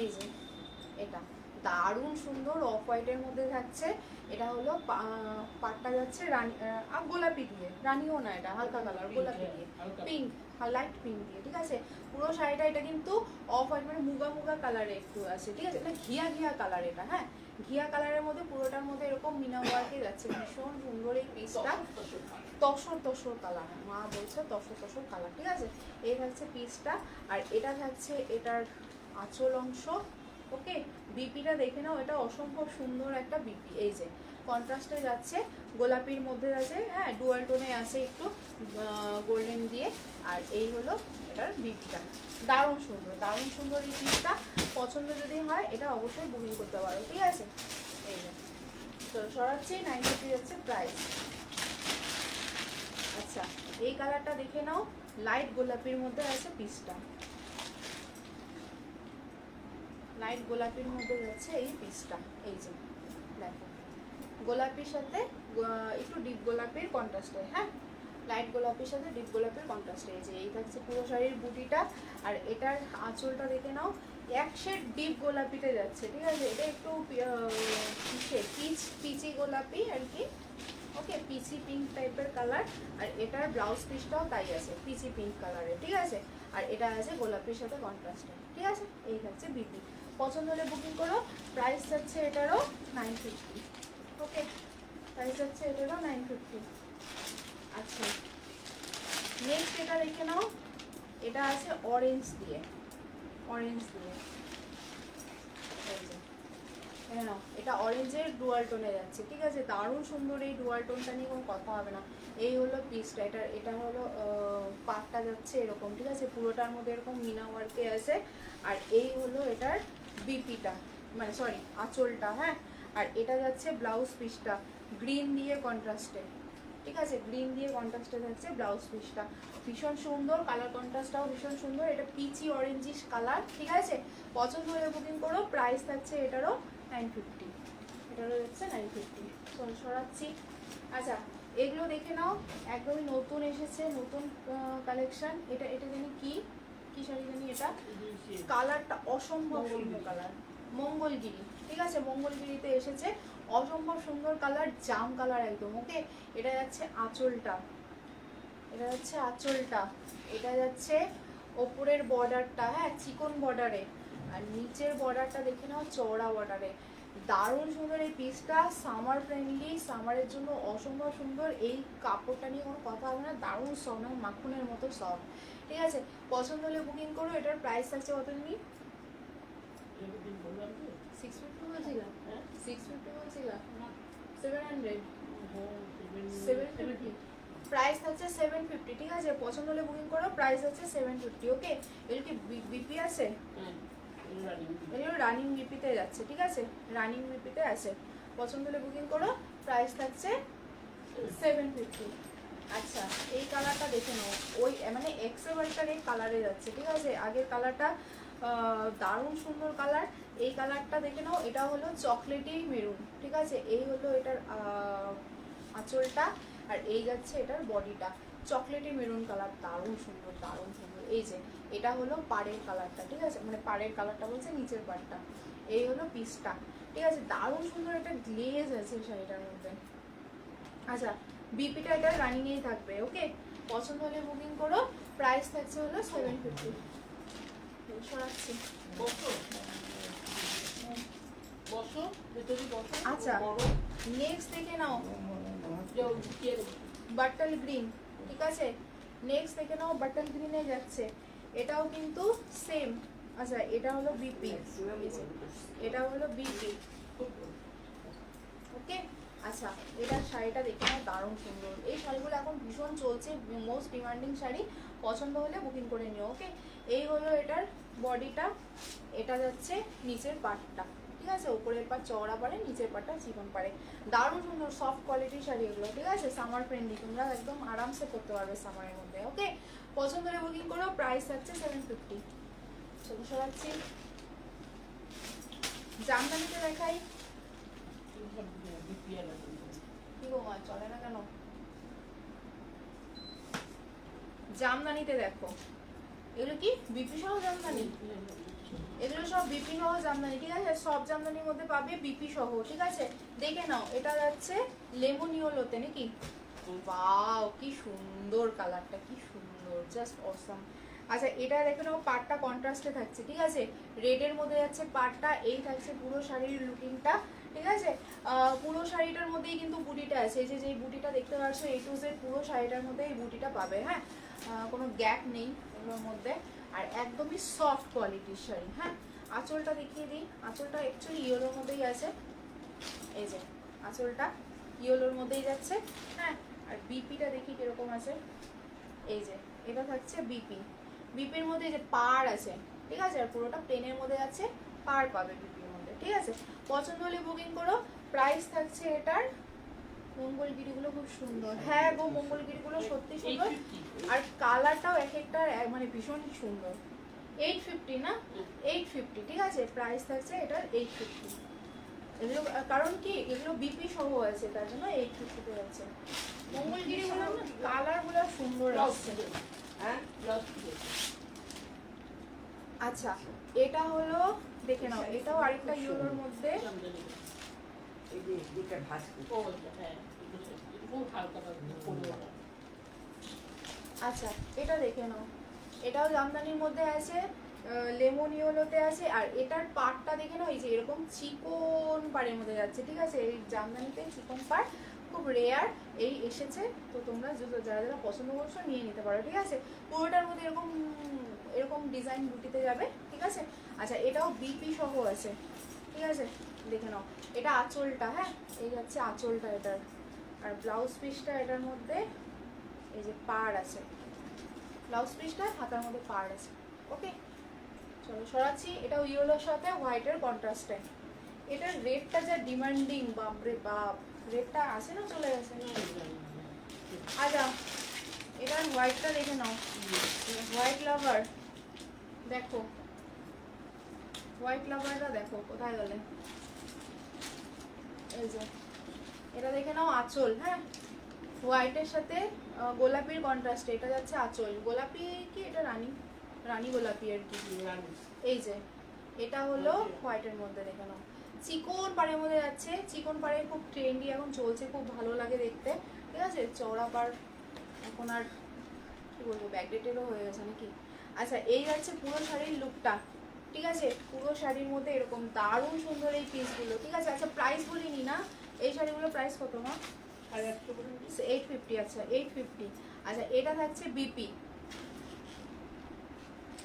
এই যে এটা দারুণ সুন্দর অফ হোয়াইটের মধ্যে থাকছে। এটা হলো পাটটা যাচ্ছে রানী গোলাপি দিয়ে, রানীও না এটা হালকা কালার গোলাপি দিয়ে, পিঙ্ক লাইট পিঙ্ক দিয়ে, ঠিক আছে। পুরো শাড়িটা এটা কিন্তু অফ হোয়াইট মানে মুগা মুগা কালারে একটু আছে, ঠিক আছে। এটা ঘিয়া ঘিয়া কালার, এটা হ্যাঁ ঘিয়া কালারের মধ্যে পুরোটার মধ্যে এরকম মিনা ওয়ার্কে যাচ্ছে, ভীষণ সুন্দর এই পিসটা। তসর তসর কালার, মা বলছে তসর তসর কালার, ঠিক আছে। এই থাকছে পিসটা, আর এটা থাকছে এটার আঁচল অংশ। ওকে, বিপিটা দেখে নাও, এটা অসম্ভব সুন্দর একটা বিপি। এই যে কন্ট্রাস্টে যাচ্ছে, গোলাপির মধ্যে আছে, হ্যাঁ ডুয়াল টোনে আছে একটু গোল্ডেন দিয়ে। আর এই হলো এটার বিপিটা, দারুণ সুন্দর দারুণ সুন্দর এই পিসটা। পছন্দ যদি হয় এটা অবশ্যই বুকিং করতে পারো, ঠিক আছে। এই যে তো সরাচ্ছি, 950 যাচ্ছে প্রাইস। আচ্ছা, এই কালারটা দেখে নাও, লাইট গোলাপির মধ্যে আছে পিসটা, লাইট গোলাপির মধ্যে যাচ্ছে এই পিসটা। এই যে দেখো, গোলাপির সাথে একটু ডিপ গোলাপির কন্ট্রাস্টে, হ্যাঁ লাইট গোলাপির সাথে ডিপ গোলাপির কন্ট্রাস্টে। এই যে এই থাকছে পুরো শাড়ির বুটিটা, আর এটার আঁচলটা দেখে নাও, এক শেড ডিপ গোলাপিতে যাচ্ছে, ঠিক আছে। এটা একটু পিচি গোলাপি আর কি, ওকে পিচি পিঙ্ক টাইপের কালার। আর এটার ব্লাউজ পিসটাও তাই আছে, পিচি পিঙ্ক কালারের, ঠিক আছে। আর এটা আছে গোলাপির সাথে কন্ট্রাস্টে, ঠিক আছে। এই থাকছে বিপি, পছন্দ হলে বুকিং করো। প্রাইস যাচ্ছে এটারও 950, ওকে প্রাইস যাচ্ছে এটারও 950। আচ্ছা, নেক্সট এটা দেখে নাও, এটা আছে অরেঞ্জ দিয়ে, অরেঞ্জ দিয়ে। এই যে নাও, এটা অরেঞ্জের ডুয়াল টোনে যাচ্ছে, ঠিক আছে। দারুণ সুন্দর, এই ডুয়াল টোনটা নিয়ে কোনো কথা হবে না। এই হলো পিসটা, এটা হলো পাটটা যাচ্ছে এরকম, ঠিক আছে। পুরোটার মধ্যে এরকম মিনা ওয়ার্কে আছে। আর এই হলো এটার বিপিটা, মানে সরি আঁচলটা, হ্যাঁ। আর এটা যাচ্ছে ব্লাউজ পিসটা, গ্রিন দিয়ে কন্ট্রাস্টে, ঠিক আছে। গ্রিন দিয়ে কন্ট্রাস্টে যাচ্ছে ব্লাউজ পিসটা, ভীষণ সুন্দর কালার কন্ট্রাস্টটাও ভীষণ সুন্দর। এটা পিচি অরেঞ্জিশ কালার, ঠিক আছে। পছন্দ হলে বুকিং করো। প্রাইস থাকছে এটারও 950, এটারও যাচ্ছে 950। সরাচ্ছি। আচ্ছা, এগুলো দেখে নাও, একদমই নতুন এসেছে, নতুন কালেকশন। এটা এটা জানি কি কি শাড়ি জানি, এটা কালারটা অসম্ভব সুন্দর কালার, মঙ্গলগিরি, ঠিক আছে। মঙ্গলগিরিতে এসেছে, অসম্ভব সুন্দর কালার, জাম কালার একদম, ওকে। এটা যাচ্ছে আঁচলটা, এটা যাচ্ছে আঁচলটা, এটা যাচ্ছে ওপরের বর্ডারটা, হ্যাঁ চিকন বর্ডারে। আর নিচের বর্ডারটা দেখে নাও চওড়া বর্ডারে। দারুণ সুন্দর এই পিসটা, সামার ফ্রেন্ডলি, সামারের জন্য অসম্ভব সুন্দর। এই কাপড়টা নিয়ে কোনো কথা হবে না, দারুণ সফট, মাখনের মতো সফট, ঠিক আছে। পছন্দ হলে বুকিং করো। এটার প্রাইস থাকছে কত তুমি? 650 বলছিলাম, 650 বলছিলাম, 700, 750 প্রাইস হচ্ছে 750, ঠিক আছে। পছন্দ হলে বুকিং করো। প্রাইস হচ্ছে 750, ওকে। এর কি বিপি আছে? এগুলো রানিং বিপিতে যাচ্ছে, ঠিক আছে, রানিং বিপিতে আছে। পছন্দ হলে বুকিং করো। প্রাইস থাকছে 750। আচ্ছা, এই কালারটা দেখে নাও, ওই মানে এক্সেভালটার এই কালারে যাচ্ছে, ঠিক আছে। আগের কালারটা দারুণ সুন্দর কালার। এই কালারটা দেখে নাও, এটা হলো চকলেটি মেরুন, ঠিক আছে। এই হলো এটার আঁচলটা, আর এই যাচ্ছে এটার বডিটা, চকলেটি মেরুন কালার, দারুণ সুন্দর দারুণ সুন্দর। এই যে এটা হলো পাড়ের কালারটা, ঠিক আছে, মানে পাড়ের কালারটা বলছে নিচের পাড়টা। এই হলো পিসটা, ঠিক আছে। দারুণ সুন্দর একটা গ্লেজ আছে শাড়িটার মধ্যে। আচ্ছা, বিপিটা এটা রানিংয়েই থাকবে, ওকে। পছন্দ হলে বুকিং করো। প্রাইস থাকছে হলো 750। সরাচ্ছি। আচ্ছা, নেক্সট দেখে নাও, বাটল গ্রিন, ঠিক আছে। নেক্সট দেখে নাও, বাটল গ্রিনে যাচ্ছে, এটাও কিন্তু সেম। আচ্ছা, এটা হলো বিপি, এটা হলো বিপি, ওকে। আচ্ছা, এটা শাড়িটা দেখে নাও, দারুণ সুন্দর। এই শাড়িগুলো এখন ভীষণ চলছে, মোস্ট ডিমান্ডিং শাড়ি। পছন্দ হলে বুকিং করে নিও, ওকে। এই হলো এটার বডিটা, এটা যাচ্ছে নিচের পাটটা, ঠিক আছে। উপরের পাট চওড়া পাড়ে, নিচের পাটটা চিকন পাড়ে। দারুণ সুন্দর সফট কোয়ালিটির শাড়ি এগুলো, ঠিক আছে। সামার ফ্রেন্ডলি, তোমরা একদম আরামসে করতে পারবে সামারের মধ্যে, ওকে। পছন্দ হলে বুকিং করো। প্রাইস থাকছে 750। চলো সরাচ্ছি। জামদানিতে দেখাই, কি গো মা চলে না কেন? জামদানিতে দেখো, এগুলো কি বিপি সহ জামদানি, এগুলো সব বিপি সহ জামদানি, ঠিক আছে। সব জামদানির মধ্যে পাবে বিপি সহ, ঠিক আছে। দেখে নাও, এটা যাচ্ছে লেমন ইয়েলোতে নাকি, ওয়াও কি সুন্দর কালারটা, কি সুন্দর, সুন্দর, জাস্ট অসাম। আচ্ছা এটা দেখে নাও, পাড়টা কন্ট্রাস্টে থাকছে, ঠিক আছে, রেডের মধ্যে যাচ্ছে পাড়টা, এই থাকছে পুরো শাড়ির লুকিংটা, ঠিক আছে। পুরো শাড়িটার মধ্যেই কিন্তু বুটিটা আছে, এই যে যেই বুটিটা দেখতে পাচ্ছ A to Z পুরো শাড়িটার মধ্যে এই বুটিটা পাবে, হ্যাঁ, কোনো গ্যাপ নেই এগুলোর মধ্যে, আর একদমই সফট কোয়ালিটির শাড়ি, হ্যাঁ। আঁচলটা দেখিয়ে দিই, আঁচলটা অ্যাকচুয়ালি ইয়েলোর মধ্যেই আছে, এই যে আঁচলটা ইয়েলোর মধ্যেই যাচ্ছে, হ্যাঁ। আর বিপিটা দেখি কিরকম আছে, এই যে এটা থাকছে বিপি, বিপির মধ্যে যে পাড় আছে, ঠিক আছে, আর পুরোটা প্লেনের মধ্যে যাচ্ছে, পাড় পাবে বিপির মধ্যে, ঠিক আছে। পছন্দ হলে বুকিং করো। প্রাইস থাকছে এটার, মঙ্গলগিরিগুলো খুব সুন্দর, হ্যাঁ গো মঙ্গলগিরিগুলো সত্যি সুন্দর, আর কালারটাও এক একটা মানে ভীষণ সুন্দর। 850 না, 850, ঠিক আছে, প্রাইস থাকছে এটার 850। এগুলো কারণ কি এগুলো বিপি সহ আছে, তার জন্য 850 আছে। মঙ্গলগিরিগুলো না কালারগুলো সুন্দর আসছে, হ্যাঁ আচ্ছা এটা হলো, দেখে নাও, এটাও আরেকটা ইয়েলোর মধ্যে, এই যে দুটা ভাঁজ করে। হ্যাঁ খুব হালকা আচ্ছা এটা দেখে নাও, এটাও জামদানির মধ্যে আছে, লেমন ইয়েলোতে আছে, আর এটার পাড়টা দেখে নাও, এই যে এরকম চিকন পাড়ের মধ্যে যাচ্ছে, ঠিক আছে, এই জামদানিতে চিকন পাড় খুব রেয়ার এই এসেছে, তো তোমরা যারা যারা পছন্দ করছো নিয়ে নিতে পারো, ঠিক আছে। পুরোটার মধ্যে এরকম এরকম ডিজাইন বুটিতে যাবে, ঠিক আছে। আচ্ছা এটাও বিপি সহ আছে, ঠিক আছে, দেখে নাও, এটা আঁচলটা, হ্যাঁ, এই যাচ্ছে আঁচলটা এটার, আর ব্লাউজ পিসটা এটার মধ্যে এই যে পাড় আছে, ব্লাউজ পিসটা হাতার মধ্যে পাড় আছে, ওকে। চলো সরাচ্ছি, এটাও ইয়েলোর সাথে হোয়াইটের কন্ট্রাস্টে। এটার রেটটা যা ডিমান্ডিং, বাপরে বাপ, রেটটা আসে না চলে গেছে। আচ্ছা এটার হোয়াইটটা দেখে নাও, হোয়াইট লাভার, দেখো হোয়াইট লাভারটা দেখো কোথায় গেলে, এই যে এটা দেখে নাও আঁচল, হ্যাঁ, হোয়াইটের সাথে গোলাপির কন্ট্রাস্টে এটা যাচ্ছে আঁচল, গোলাপি কি এটা রানী, রানী গোলাপি আর কি, এই যে এটা হলো হোয়াইটের মধ্যে, দেখে নাও চিকন পাড়ের মধ্যে যাচ্ছে, চিকন পাড়ে খুব ট্রেন্ডি এখন চলছে, খুব ভালো লাগে দেখতে, ঠিক আছে। চওড়া পাড় এখন আর কি বলবো, ব্যাকডেটেরও হয়ে গেছে নাকি। আচ্ছা এই যাচ্ছে পুরো শাড়ির লুকটা, ঠিক আছে, পুরো শাড়ির মধ্যে এরকম দারুণ সুন্দর এই পিসগুলো, ঠিক আছে। আচ্ছা প্রাইস বলিনি না, এই শাড়িগুলো প্রাইস কত মা? 850, আচ্ছা 850। আচ্ছা এটা থাকছে বিপি,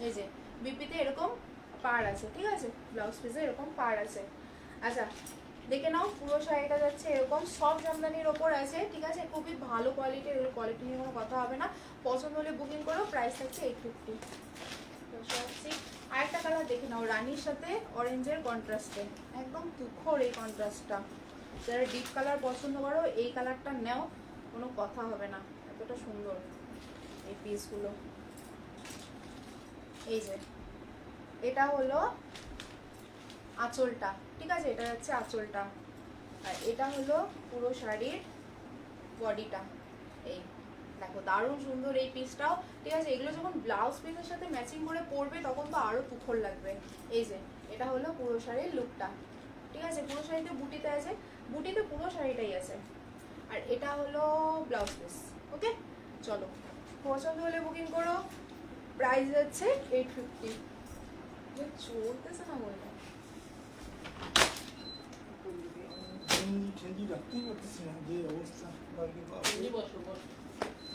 এই যে বিপিতে এরকম পাড় আছে, ঠিক আছে, ব্লাউজ পিসে এরকম পাড় আছে। আচ্ছা দেখে নাও, পুরো শাড়িটা যাচ্ছে এরকম সফট জামদানির ওপর আছে, ঠিক আছে, খুবই ভালো কোয়ালিটির, এর কোয়ালিটি নিয়ে কোনো কথা হবে না। পছন্দ হলে বুকিং করো, প্রাইস থাকছে 850। আরেকটা কালার দেখে নাও, রানীর সাথে অরেঞ্জের কন্ট্রাস্টে, একদম তুখোর এই কন্ট্রাস্টটা, যারা ডিপ কালার পছন্দ করো এই কালারটা নাও, কোনো কথা হবে না, এতটা সুন্দর এই পিসগুলো। এই যে এটা হলো আঁচলটা, ঠিক আছে, এটা হচ্ছে আঁচলটা, আর এটা হলো পুরো শাড়ির বডিটা, এই দেখো দারুণ সুন্দর এই পিসটাও, ঠিক আছে। এগুলো যখন ব্লাউজ পিসের সাথে ম্যাচিং করে পরবে তখন তো আরো তুখর লাগবে। এই যে এটা হলো পুরো শাড়ির লুকটা, ঠিক আছে, পুরো শাড়িতে বুটিতে আছে, বুটিতে পুরো শাড়িটাই আছে, আর এটা হলো ব্লাউজ পিস, ওকে। চলো পছন্দ হলে বুকিং করো, প্রাইস হচ্ছে 850। চলতেছে না বলতে, ঠেলি রাখতেই পারতেছি না, যে অবস্থা বাড়িতে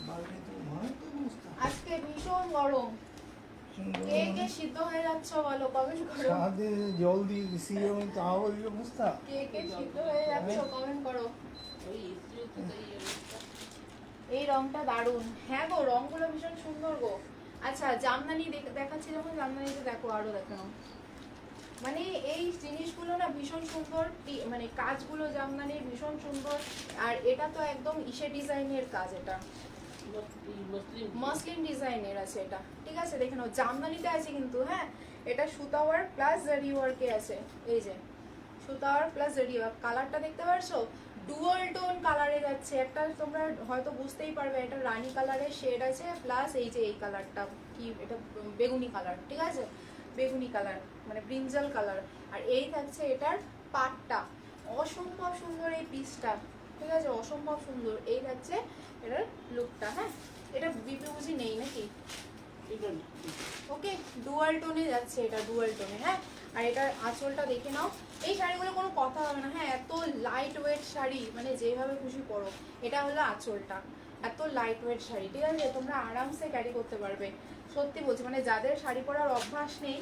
বাড়িতে তো মারাত্মক অবস্থা। আজকে ভীষণ গরম, কে কে সিদ্ধ হয়ে যাচ্ছ বলো, কমেন্ট করো, সাথে জল দিয়ে দিছি এবং তাও এই অবস্থা। কে কে সিদ্ধ হয়ে যাচ্ছ কমেন্ট করো। এই রংটা দারুণ, হ্যাঁ গো রংগুলো ভীষণ সুন্দর গো। আচ্ছা জামদানি দেখাচ্ছি যখন, জামদানিতে দেখো আরো দেখানো, মানে এই জিনিসগুলো না ভীষণ সুন্দর, মানে কাজগুলো জামদানির ভীষণ সুন্দর, আর এটা তো একদম ইসে ডিজাইনের কাজ, এটা মসলিন ডিজাইনের আছে এটা, ঠিক আছে, দেখে নাও জামদানিতে আছে কিন্তু, হ্যাঁ, এটা সুতা ওয়ার্ক প্লাস জারি ওয়ার্কে আছে, এই যে সুতা ওয়ার্ক প্লাস জারি ওয়ার্ক, কালারটা দেখতে পারছো, ডুয়াল টোন কালারে যাচ্ছে, একটা তোমরা হয়তো বুঝতেই পারবে, এটা রানী কালারের শেড আছে, প্লাস এই যে এই কালারটা কি, এটা বেগুনি কালার, ঠিক আছে, বেগুনি কালার মানে ব্রিঞ্জাল কালার, আর এই থাকছে এটার পাটটা, অসম্ভব সুন্দর এই পিসটা, ঠিক আছে, অসম্ভব সুন্দর। এই থাকছে এটার লুকটা। হ্যাঁ, এটা বিপি বুঝি নেই নাকি? এগুলো না। ওকে, ডুয়াল টোনে যাচ্ছে, এটা ডুয়াল টোনে। হ্যাঁ, আর এটার আঁচলটা দেখে নাও। এই শাড়িগুলো কোনো কথা হবে না। হ্যাঁ, এত লাইট ওয়েট শাড়ি, মানে যেভাবে খুশি পরো। এটা হলো আঁচলটা, এত লাইট ওয়েট শাড়ি, ঠিক আছে? তোমরা আরামসে ক্যারি করতে পারবে। সত্যি বলছি, মানে যাদের শাড়ি পরার অভ্যাস নেই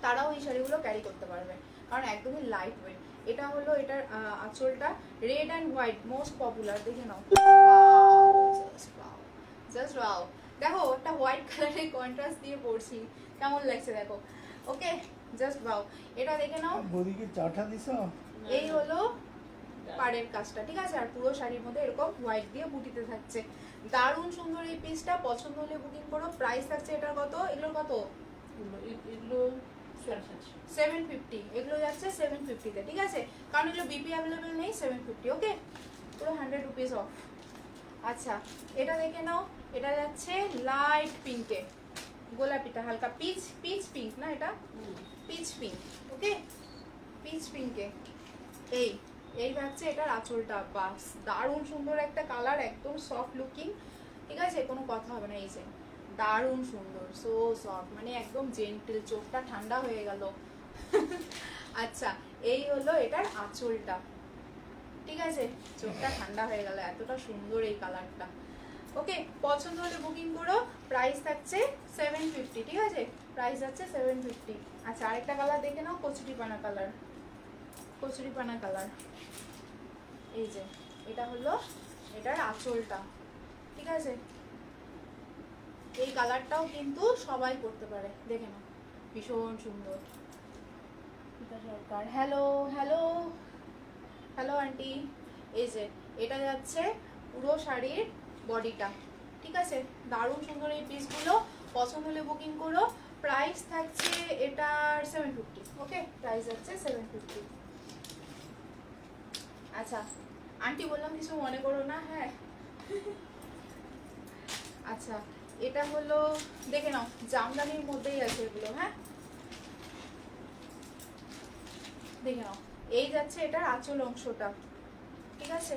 তারাও এই শাড়িগুলো ক্যারি করতে পারবে, কারণ একদমই লাইট ওয়েট। এটা হলো এটার আঁচলটা, red and white most popular. দেখে নাও, জাস্ট ওয়াও। দেখো একটা হোয়াইট কালারের কন্ট্রাস্ট দিয়ে পরছি, কেমন লাগছে দেখো। ওকে, জাস্ট ওয়াও। এটা দেখে নাও, বদিকে চাটা দিছ? এই হলো পাড়ের কাজটা, ঠিক আছে? আর পুরো শাড়ির মধ্যে এরকম হোয়াইট দিয়ে বুটিতে থাকছে। দারুণ সুন্দর এই পিসটা, পছন্দ হলে বুকিং করো। প্রাইস থাকছে এটার কত? এগুলোর কত? এগুলো 750 750। এগুলো যাচ্ছে 750-তে, ঠিক আছে? কারণ এগুলো বিপি অ্যাভেলেবেল নেই। 750, ওকে, পুরো 100 রুপিস অফ। আচ্ছা, এটা দেখে নাও, এটা যাচ্ছে লাইট পিঙ্কে, গোলাপিটা হালকা পিচ পিঙ্ক না, এটা পিচ পিঙ্ক। ওকে, পিচ পিঙ্কে এই থাকছে এটার আঁচলটা। বাস, দারুণ সুন্দর একটা কালার, একদম সফট লুকিং, ঠিক আছে? কোনো কথা হবে না। এই যে দারুণ সুন্দর, সো সফট, মানে একদম জেন্টেল, চোখটা ঠান্ডা হয়ে গেল। আচ্ছা, এই হলো এটার আঁচলটা, ঠিক আছে? চোখটা ঠান্ডা হয়ে গেল, এতটা সুন্দর এই কালারটা। ওকে, পছন্দ হলে বুকিং করো। প্রাইস থাকছে 750, ঠিক আছে? প্রাইস আছে 750। আচ্ছা, আরেকটা কালার দেখে নাও, কচুরিপানা কালার, কচুরিপানা কালার। এই যে এটা হলো এটার আঁচলটা, ঠিক আছে? এই কালারটাও কিন্তু সবাই করতে পারে, দেখে নাও, ভীষণ সুন্দর। সরকার, হ্যালো হ্যালো হ্যালো আন্টি। এই যে এটা যাচ্ছে পুরো শাড়ির বডিটা, ঠিক আছে? দারুণ সুন্দর এই পিসগুলো, পছন্দ হলে বুকিং করো। প্রাইস থাকছে এটার 750, ওকে? প্রাইস যাচ্ছে 750। আচ্ছা, আন্টি বললাম, কিছু মনে করো না। হ্যাঁ, আচ্ছা, এটা হলো দেখে নাও, জামদানির মধ্যেই আছে এগুলো। হ্যাঁ, দেখে নাও, এই যাচ্ছে এটার আঁচল অংশটা, ঠিক আছে?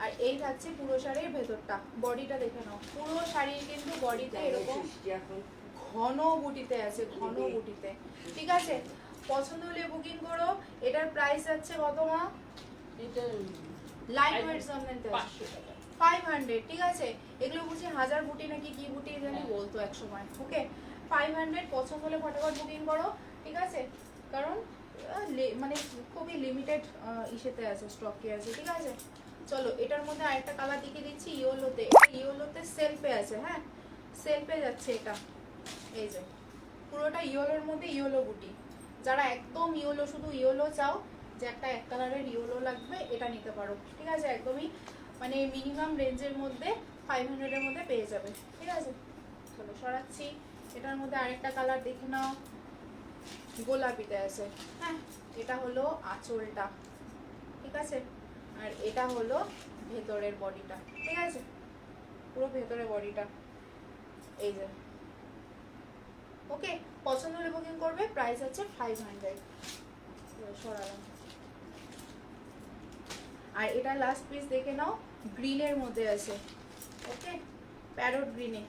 আর এই যাচ্ছে পুরো শাড়ির ভেতরটা, বডিটা দেখে নাও। পুরো শাড়ির কিন্তু বডিতে এরকম ঘন বুটিতে আছে, ঘন বুটিতে, ঠিক আছে? পছন্দ হলে বুকিং করো। এটার প্রাইস আছে কত মা? এটা লাইট ওয়েট জামদানিতে 500 টাকা। 500, ঠিক আছে? এগুলো বুঝি 1000 বুটি নাকি কি বুটি জানি বলতো এক সময়। ওকে, 500। পছন্দ হলে ফটাফট বুকিং করো, ঠিক আছে? কারণ মানে খুবই লিমিটেড ইসেতে আছে, স্টকে আছে, ঠিক আছে? চলো, এটার মধ্যে আরেকটা কালার দেখিয়ে দিচ্ছি, ইয়েলোতে। ইয়েলোতে সেলফে আছে। হ্যাঁ, সেলফে যাচ্ছে এটা। এই যে পুরোটা ইয়েলোর মধ্যে ইয়েলো বুটি। যারা একদম ইয়েলো, শুধু ইয়েলো চাও, যে একটা এক কালারের ইয়েলো লাগবে, এটা নিতে পারো, ঠিক আছে? একদমই মানে মিনিমাম রেঞ্জের মধ্যে 500-এর মধ্যে পেয়ে যাবে, ঠিক আছে? চলো, সরাচ্ছি। এটার মধ্যে আরেকটা কালার দেখে নাও, গোলাপিতে আছে। হ্যাঁ, এটা হলো আঁচলটা, ঠিক আছে? আর এটা হলো ভেতরের বডিটা, ঠিক আছে? পুরো ভেতরের বডিটা, এই যে। ওকে, পছন্দ হলে বুকিং করবে। প্রাইস আছে 500। সরালাম। আর এটা লাস্ট পিস দেখে নাও, গ্রিনের মধ্যে আছে। ওকে, প্যারট গ্রিনে।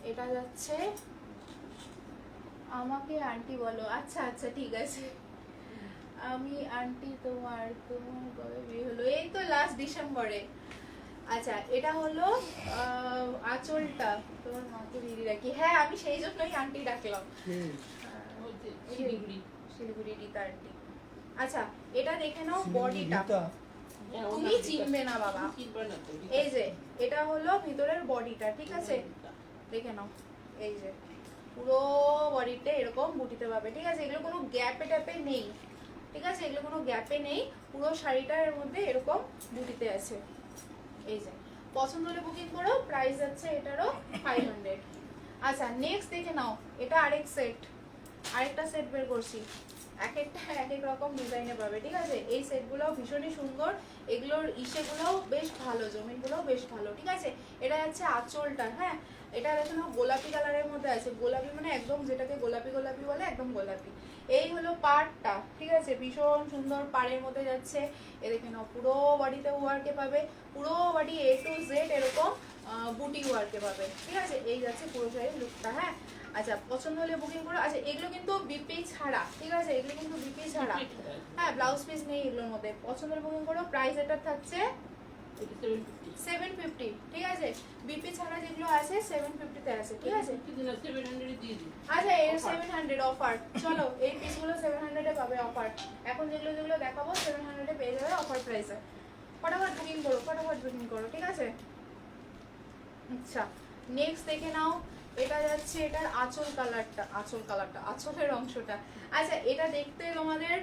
এটা যাচ্ছে, আমাকে আন্টি বলো। আচ্ছা আচ্ছা, ঠিক আছে। আমি আন্টি, তোমার কবে বিয়ে হলো? এই তো লাস্ট ডিসেম্বরে। আচ্ছা, এটা হলো আঁচলটা। তোমার মাকে দিদি রাখি। হ্যাঁ, আমি সেই জন্যই আন্টি ডাকলাম। ওই যে শিলিগুড়ি। শিলিগুড়ি রীতা আন্টি। আচ্ছা, এটা দেখে নাও, বডিটা হ্যাঁ, তুমি চিনবে না বাবা। চিনবে না তো। এই যে এটা হলো ভিতরের বডিটা, ঠিক আছে? দেখে নাও, এই যে পুরো বডিতে এরকম বুটিতে পাবে, ঠিক আছে? এগুলো কোনো গ্যাপে ট্যাপে নেই, ঠিক আছে? এগুলো কোনো গ্যাপে নেই, পুরো শাড়িটার মধ্যে এরকম বুটিতে আছে। এই যে পছন্দ হলে বুকিং করো। প্রাইস আছে এটারও 500। আচ্ছা, নেক্সট দেখে নাও, এটা আরেকটা সেট বের করছি। এক একটা এক এক রকম ডিজাইনে পাবে, ঠিক আছে? এই সেটগুলোও ভীষণই সুন্দর, এগুলোর ইসেগুলোও বেশ ভালো, জমিনগুলোও বেশ ভালো, ঠিক আছে? এটা যাচ্ছে আঁচলটা। হ্যাঁ, এটা দেখো না গোলাপি কালারের মধ্যে আছে, গোলাপি মানে একদম যেটাকে গোলাপি গোলাপি বলে, একদম গোলাপি। এই হলো পাড়টা, ঠিক আছে, ভীষণ সুন্দর পাড়ের মধ্যে যাচ্ছে। এ দেখে নাও পুরো বডিতে ওয়ার্কে পাবে, পুরো বডি A to Z এরকম বুটি ওয়ার্কে পাবে, ঠিক আছে। এই যাচ্ছে পুরো শাড়ির লুকটা। হ্যাঁ, আচ্ছা পছন্দ হলে বুকিং করো। আচ্ছা এগুলো কিন্তু বিপি ছাড়া, ঠিক আছে, এগুলো কিন্তু বিপি ছাড়া, হ্যাঁ ব্লাউজ পিস নেই এগুলোর মধ্যে। পছন্দ হলে বুকিং করো। প্রাইস এটা থাকছে 750, ঠিক আছে। বিপি ছাড়া যেগুলো আছে 750 তে আছে, ঠিক আছে। 700 দিয়ে দিই। আচ্ছা এর 700 অফার, চলো এই পিসগুলো 700 এ পাবে অফার। এখন যেগুলো যেগুলো দেখাবো 700 এ পেয়ে যাবে অফার প্রাইসে। ফটাফট বুকিং করো, ফটাফট বুকিং করো, ঠিক আছে। আচ্ছা নেক্সট দেখে নাও, এটা যাচ্ছে এটার আঁচলের অংশটা। আচ্ছা এটা দেখতে তোমাদের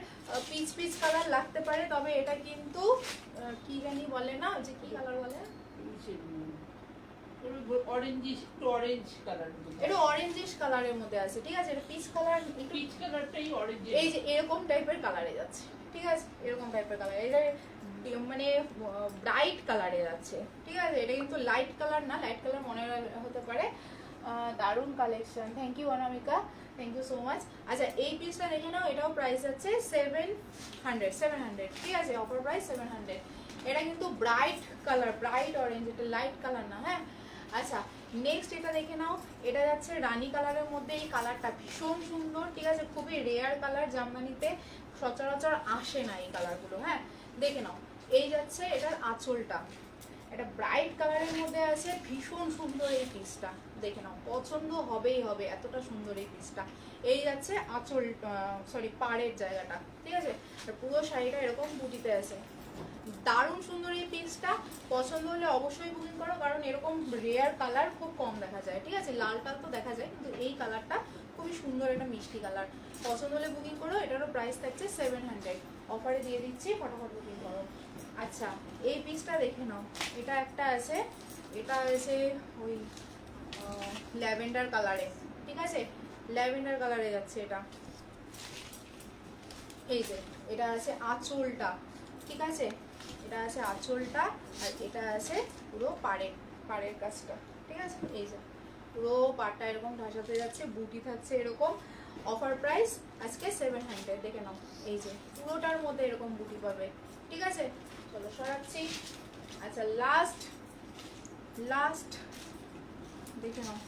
পিচ পিচ কালার লাগতে পারে, তবে এটা কিন্তু কি জানি বলে না, যে কি কালার বলে, অরেঞ্জিশ টু অরেঞ্জ কালার, এটা অরেঞ্জিশ কালারের মধ্যে আছে, ঠিক আছে। এটা পিচ কালার, পিচ কালারটাই অরেঞ্জ, এই যে এরকম টাইপের কালারে যাচ্ছে, ঠিক আছে, এরকম টাইপের কালার। এটা মানে ব্রাইট কালারে যাচ্ছে, ঠিক আছে। এটা কিন্তু লাইট কালার না, লাইট কালার মনে হতে পারে। দারুণ collection, thank you Anamika, thank you so much. আচ্ছা এই পিসটা দেখে নাও, এটাও প্রাইস আছে 700, ঠিক আছে, অফার প্রাইস 700। এটা কিন্তু ব্রাইট কালার, ব্রাইট অরেঞ্জ, এটা লাইট কালার না। হ্যাঁ আচ্ছা নেক্সট এটা দেখে নাও, এটা যাচ্ছে রানী কালারের মধ্যে। এই কালারটা ভীষণ সুন্দর, ঠিক আছে, খুবই রেয়ার কালার, জামদানিতে সচরাচর আসে না এই কালারগুলো। হ্যাঁ দেখে নাও, এই যাচ্ছে এটার আঁচলটা, এটা ব্রাইট কালারের মধ্যে আছে, ভীষণ সুন্দর এই পিসটা, দেখে নাও, পছন্দ হবেই হবে, এতটা সুন্দর এই পিসটা। এই যাচ্ছে আঁচল, সরি পাড়ের জায়গাটা, ঠিক আছে। আর পুরো শাড়িটা এরকম বুটিতে আছে, দারুণ সুন্দর এই পিসটা। পছন্দ হলে অবশ্যই বুকিং করো, কারণ এরকম রেয়ার কালার খুব কম দেখা যায়, ঠিক আছে। লাল কাল তো দেখা যায়, কিন্তু এই কালারটা খুবই সুন্দর, একটা মিষ্টি কালার। পছন্দ হলে বুকিং করো। এটারও প্রাইস থাকছে 700, অফারে দিয়ে দিচ্ছি, ফটাফট বুকিং করো। আচ্ছা এই পিসটা দেখে নাও, এটা একটা আছে, এটা আছে ওই ল্যাভেন্ডার কালারে, ঠিক আছে, ল্যাভেন্ডার কালারে যাচ্ছে এটা। এই যে এটা আছে আঁচলটা, ঠিক আছে, এটা আছে আঁচলটা, আর এটা আছে পুরো পাড়ের কাজটা, ঠিক আছে। এই যে পুরো পাড়টা এরকম ঢাসাতে যাচ্ছে, বুটি থাকছে এরকম। অফার প্রাইস আজকে 700, দেখে নাও, এই যে পুরোটার মধ্যে এরকম বুটি পাবে, ঠিক আছে। চলো সরাচ্ছি। আচ্ছা লাস্ট দেখে নাও,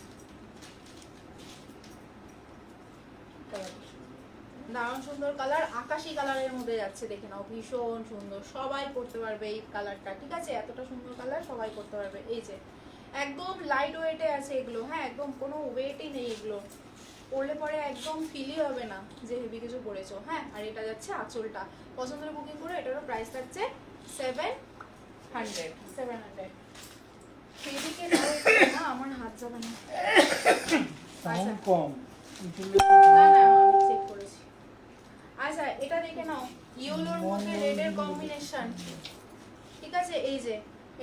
দারুণ সুন্দর কালার, আকাশি কালারের মধ্যে যাচ্ছে, দেখে নাও, ভীষণ সুন্দর, সবাই করতে পারবে এই কালারটা, ঠিক আছে। এতটা সুন্দর কালার সবাই করতে পারবে। এই যে একদম লাইট ওয়েটে আছে এগুলো, হ্যাঁ একদম কোনো ওয়েটই নেই এগুলো, পরলে পরে একদম ফিলই হবে না যে হেভি কিছু পরেছো। হ্যাঁ আর এটা যাচ্ছে আঁচলটা। পছন্দ হলে বুকিং করো। এটারও প্রাইস থাকছে 700। সেদিকে না আমার হাত যাবে না, সাউন্ড কম। না না আমি চেক করেছি। আচ্ছা এটা দেখে নাও, ইয়েলোর মধ্যে রেডের কম্বিনেশন, ঠিক আছে। এই যে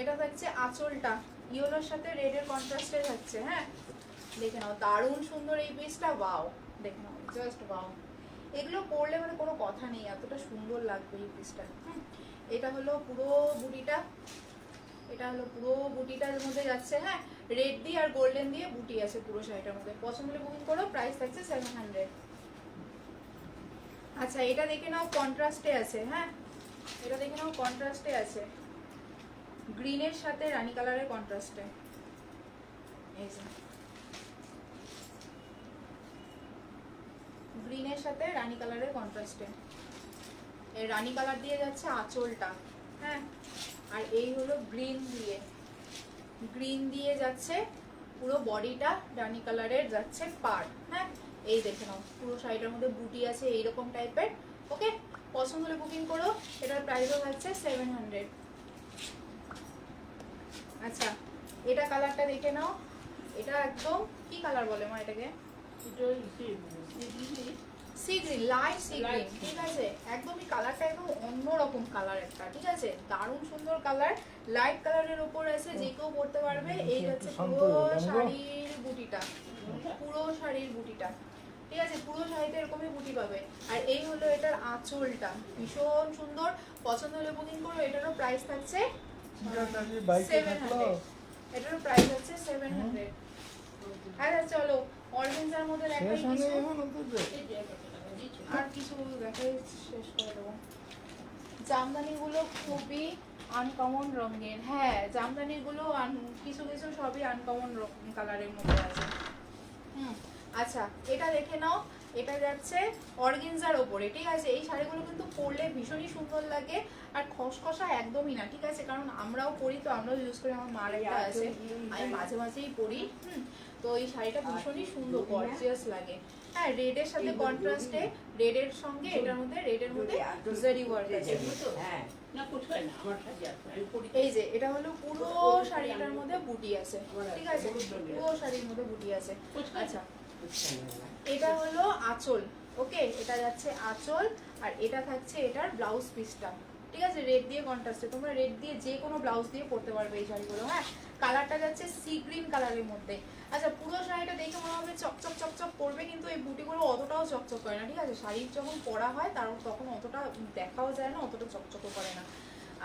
এটা থাকছে আঁচলটা, ইয়েলোর সাথে রেডের কন্ট্রাস্টে থাকছে। হ্যাঁ দেখে নাও, দারুণ সুন্দর এই পিসটা, ওয়াও, দেখে নাও, জাস্ট ওয়াও। এগুলো পরলে মানে কোনো কথা নেই, এতটা সুন্দর লাগবে এই পিসটা। এটা হলো পুরো বুটিটা, এটা হলো পুরো বুটিটার মধ্যে যাচ্ছে। হ্যাঁ রেড দিয়ে আর গোল্ডেন দিয়ে বুটি আছে পুরো শাড়িটার মধ্যে। পছন্দ হলে বুকিং করো। প্রাইস থাকছে 700। আচ্ছা এটা দেখে নাও, কন্ট্রাস্টে আছে। হ্যাঁ এটা দেখে নাও, কন্ট্রাস্টে আছে, গ্রিনের সাথে রানী কালারের কন্ট্রাস্টে। এই যে গ্রিনের সাথে রানী কালারের কন্ট্রাস্টে, এই রানী কালার দিয়ে যাচ্ছে আঁচলটা। হ্যাঁ আর এই হলো গ্রিন দিয়ে যাচ্ছে পুরো বডিটা, রানী কালারের যাচ্ছে পাড়। হ্যাঁ এই দেখে নাও, পুরো শাড়িটার মধ্যে বুটি আছে এইরকম টাইপের। ওকে পছন্দ হলে বুকিং করো। এটার প্রাইসও থাকছে 700। আচ্ছা এটা কালারটা দেখে নাও, এটা একদম কি কালার বলে মা এটাকে, sea green, light sea green, ঠিক আছে। একদমই কালারটা একদম অন্যরকম কালার একটা, ঠিক আছে, দারুণ সুন্দর কালার, লাইট কালারের উপর আছে, যে কেউ পরতে পারবে। এই হচ্ছে পুরো শাড়ির বুটিটা, পুরো শাড়ির বুটিটা, ঠিক আছে, পুরো শাড়িতে এরকমই বুটি পাবে। আর এই হলো এটার আঁচলটা, ভীষণ সুন্দর। পছন্দ হলে বুকিং করো। এটারও প্রাইস থাকছে 700, এটারও প্রাইস হচ্ছে 700। আচ্ছা চলো অর্গেনজার মধ্যে দেখাই শেষ হয়নি কিছু এখনো তোদের? এই যে একটা টাকা দিয়েছি। আর কিছু দেখাই শেষ করে দেবো। জামদানিগুলো খুবই আনকমন রঙের, হ্যাঁ জামদানিগুলো কিছু কিছু সবই আনকমন কালারের মধ্যে আছে। আচ্ছা এটা দেখে নাও, এটা যাচ্ছে অর্গেনজার ওপরে, ঠিক আছে। এই শাড়িগুলো কিন্তু পরলে ভীষণই সুন্দর লাগে আর খসখসা একদমই না, ঠিক আছে। কারণ আমরাও পরি, তো আমরাও ইউজ করি, আমার মার একটা আছে, আমি মাঝে মাঝেই পরি। তো এই শাড়িটা ভীষণই সুন্দর, গর্জিয়াস লাগে। হ্যাঁ রেডের সাথে কন্ট্রাস্টে, রেডের সঙ্গে এটার মধ্যে, রেডের মধ্যে জারি ওয়ার্ক আছে। হ্যাঁ না কোথায় না, আমার সাথে আছে, আমি পরি। এই যে এটা হলো পুরো শাড়িটার মধ্যে বুটি আছে, ঠিক আছে, পুরো শাড়ির মধ্যে বুটি আছে। আচ্ছা এটা হলো আঁচল, ওকে, এটা যাচ্ছে আঁচল আর এটা থাকছে এটার ব্লাউজ পিসটা, ঠিক আছে। রেড দিয়ে কন্ট্রাস্টে, তোমরা রেড দিয়ে যে কোনো ব্লাউজ দিয়ে পরতে পারবে এই শাড়িগুলো। হ্যাঁ কালারটা যাচ্ছে সি গ্রিন কালারের মধ্যে। আচ্ছা পুরো শাড়িটা দেখে মনে হবে চকচক চকচক করবে, কিন্তু এই বুটিগুলো অতটাও চকচক করে না, ঠিক আছে। শাড়ি যখন পরা হয় তার তখন অতটা দেখাও যায় না, অতটা চকচকও করে না।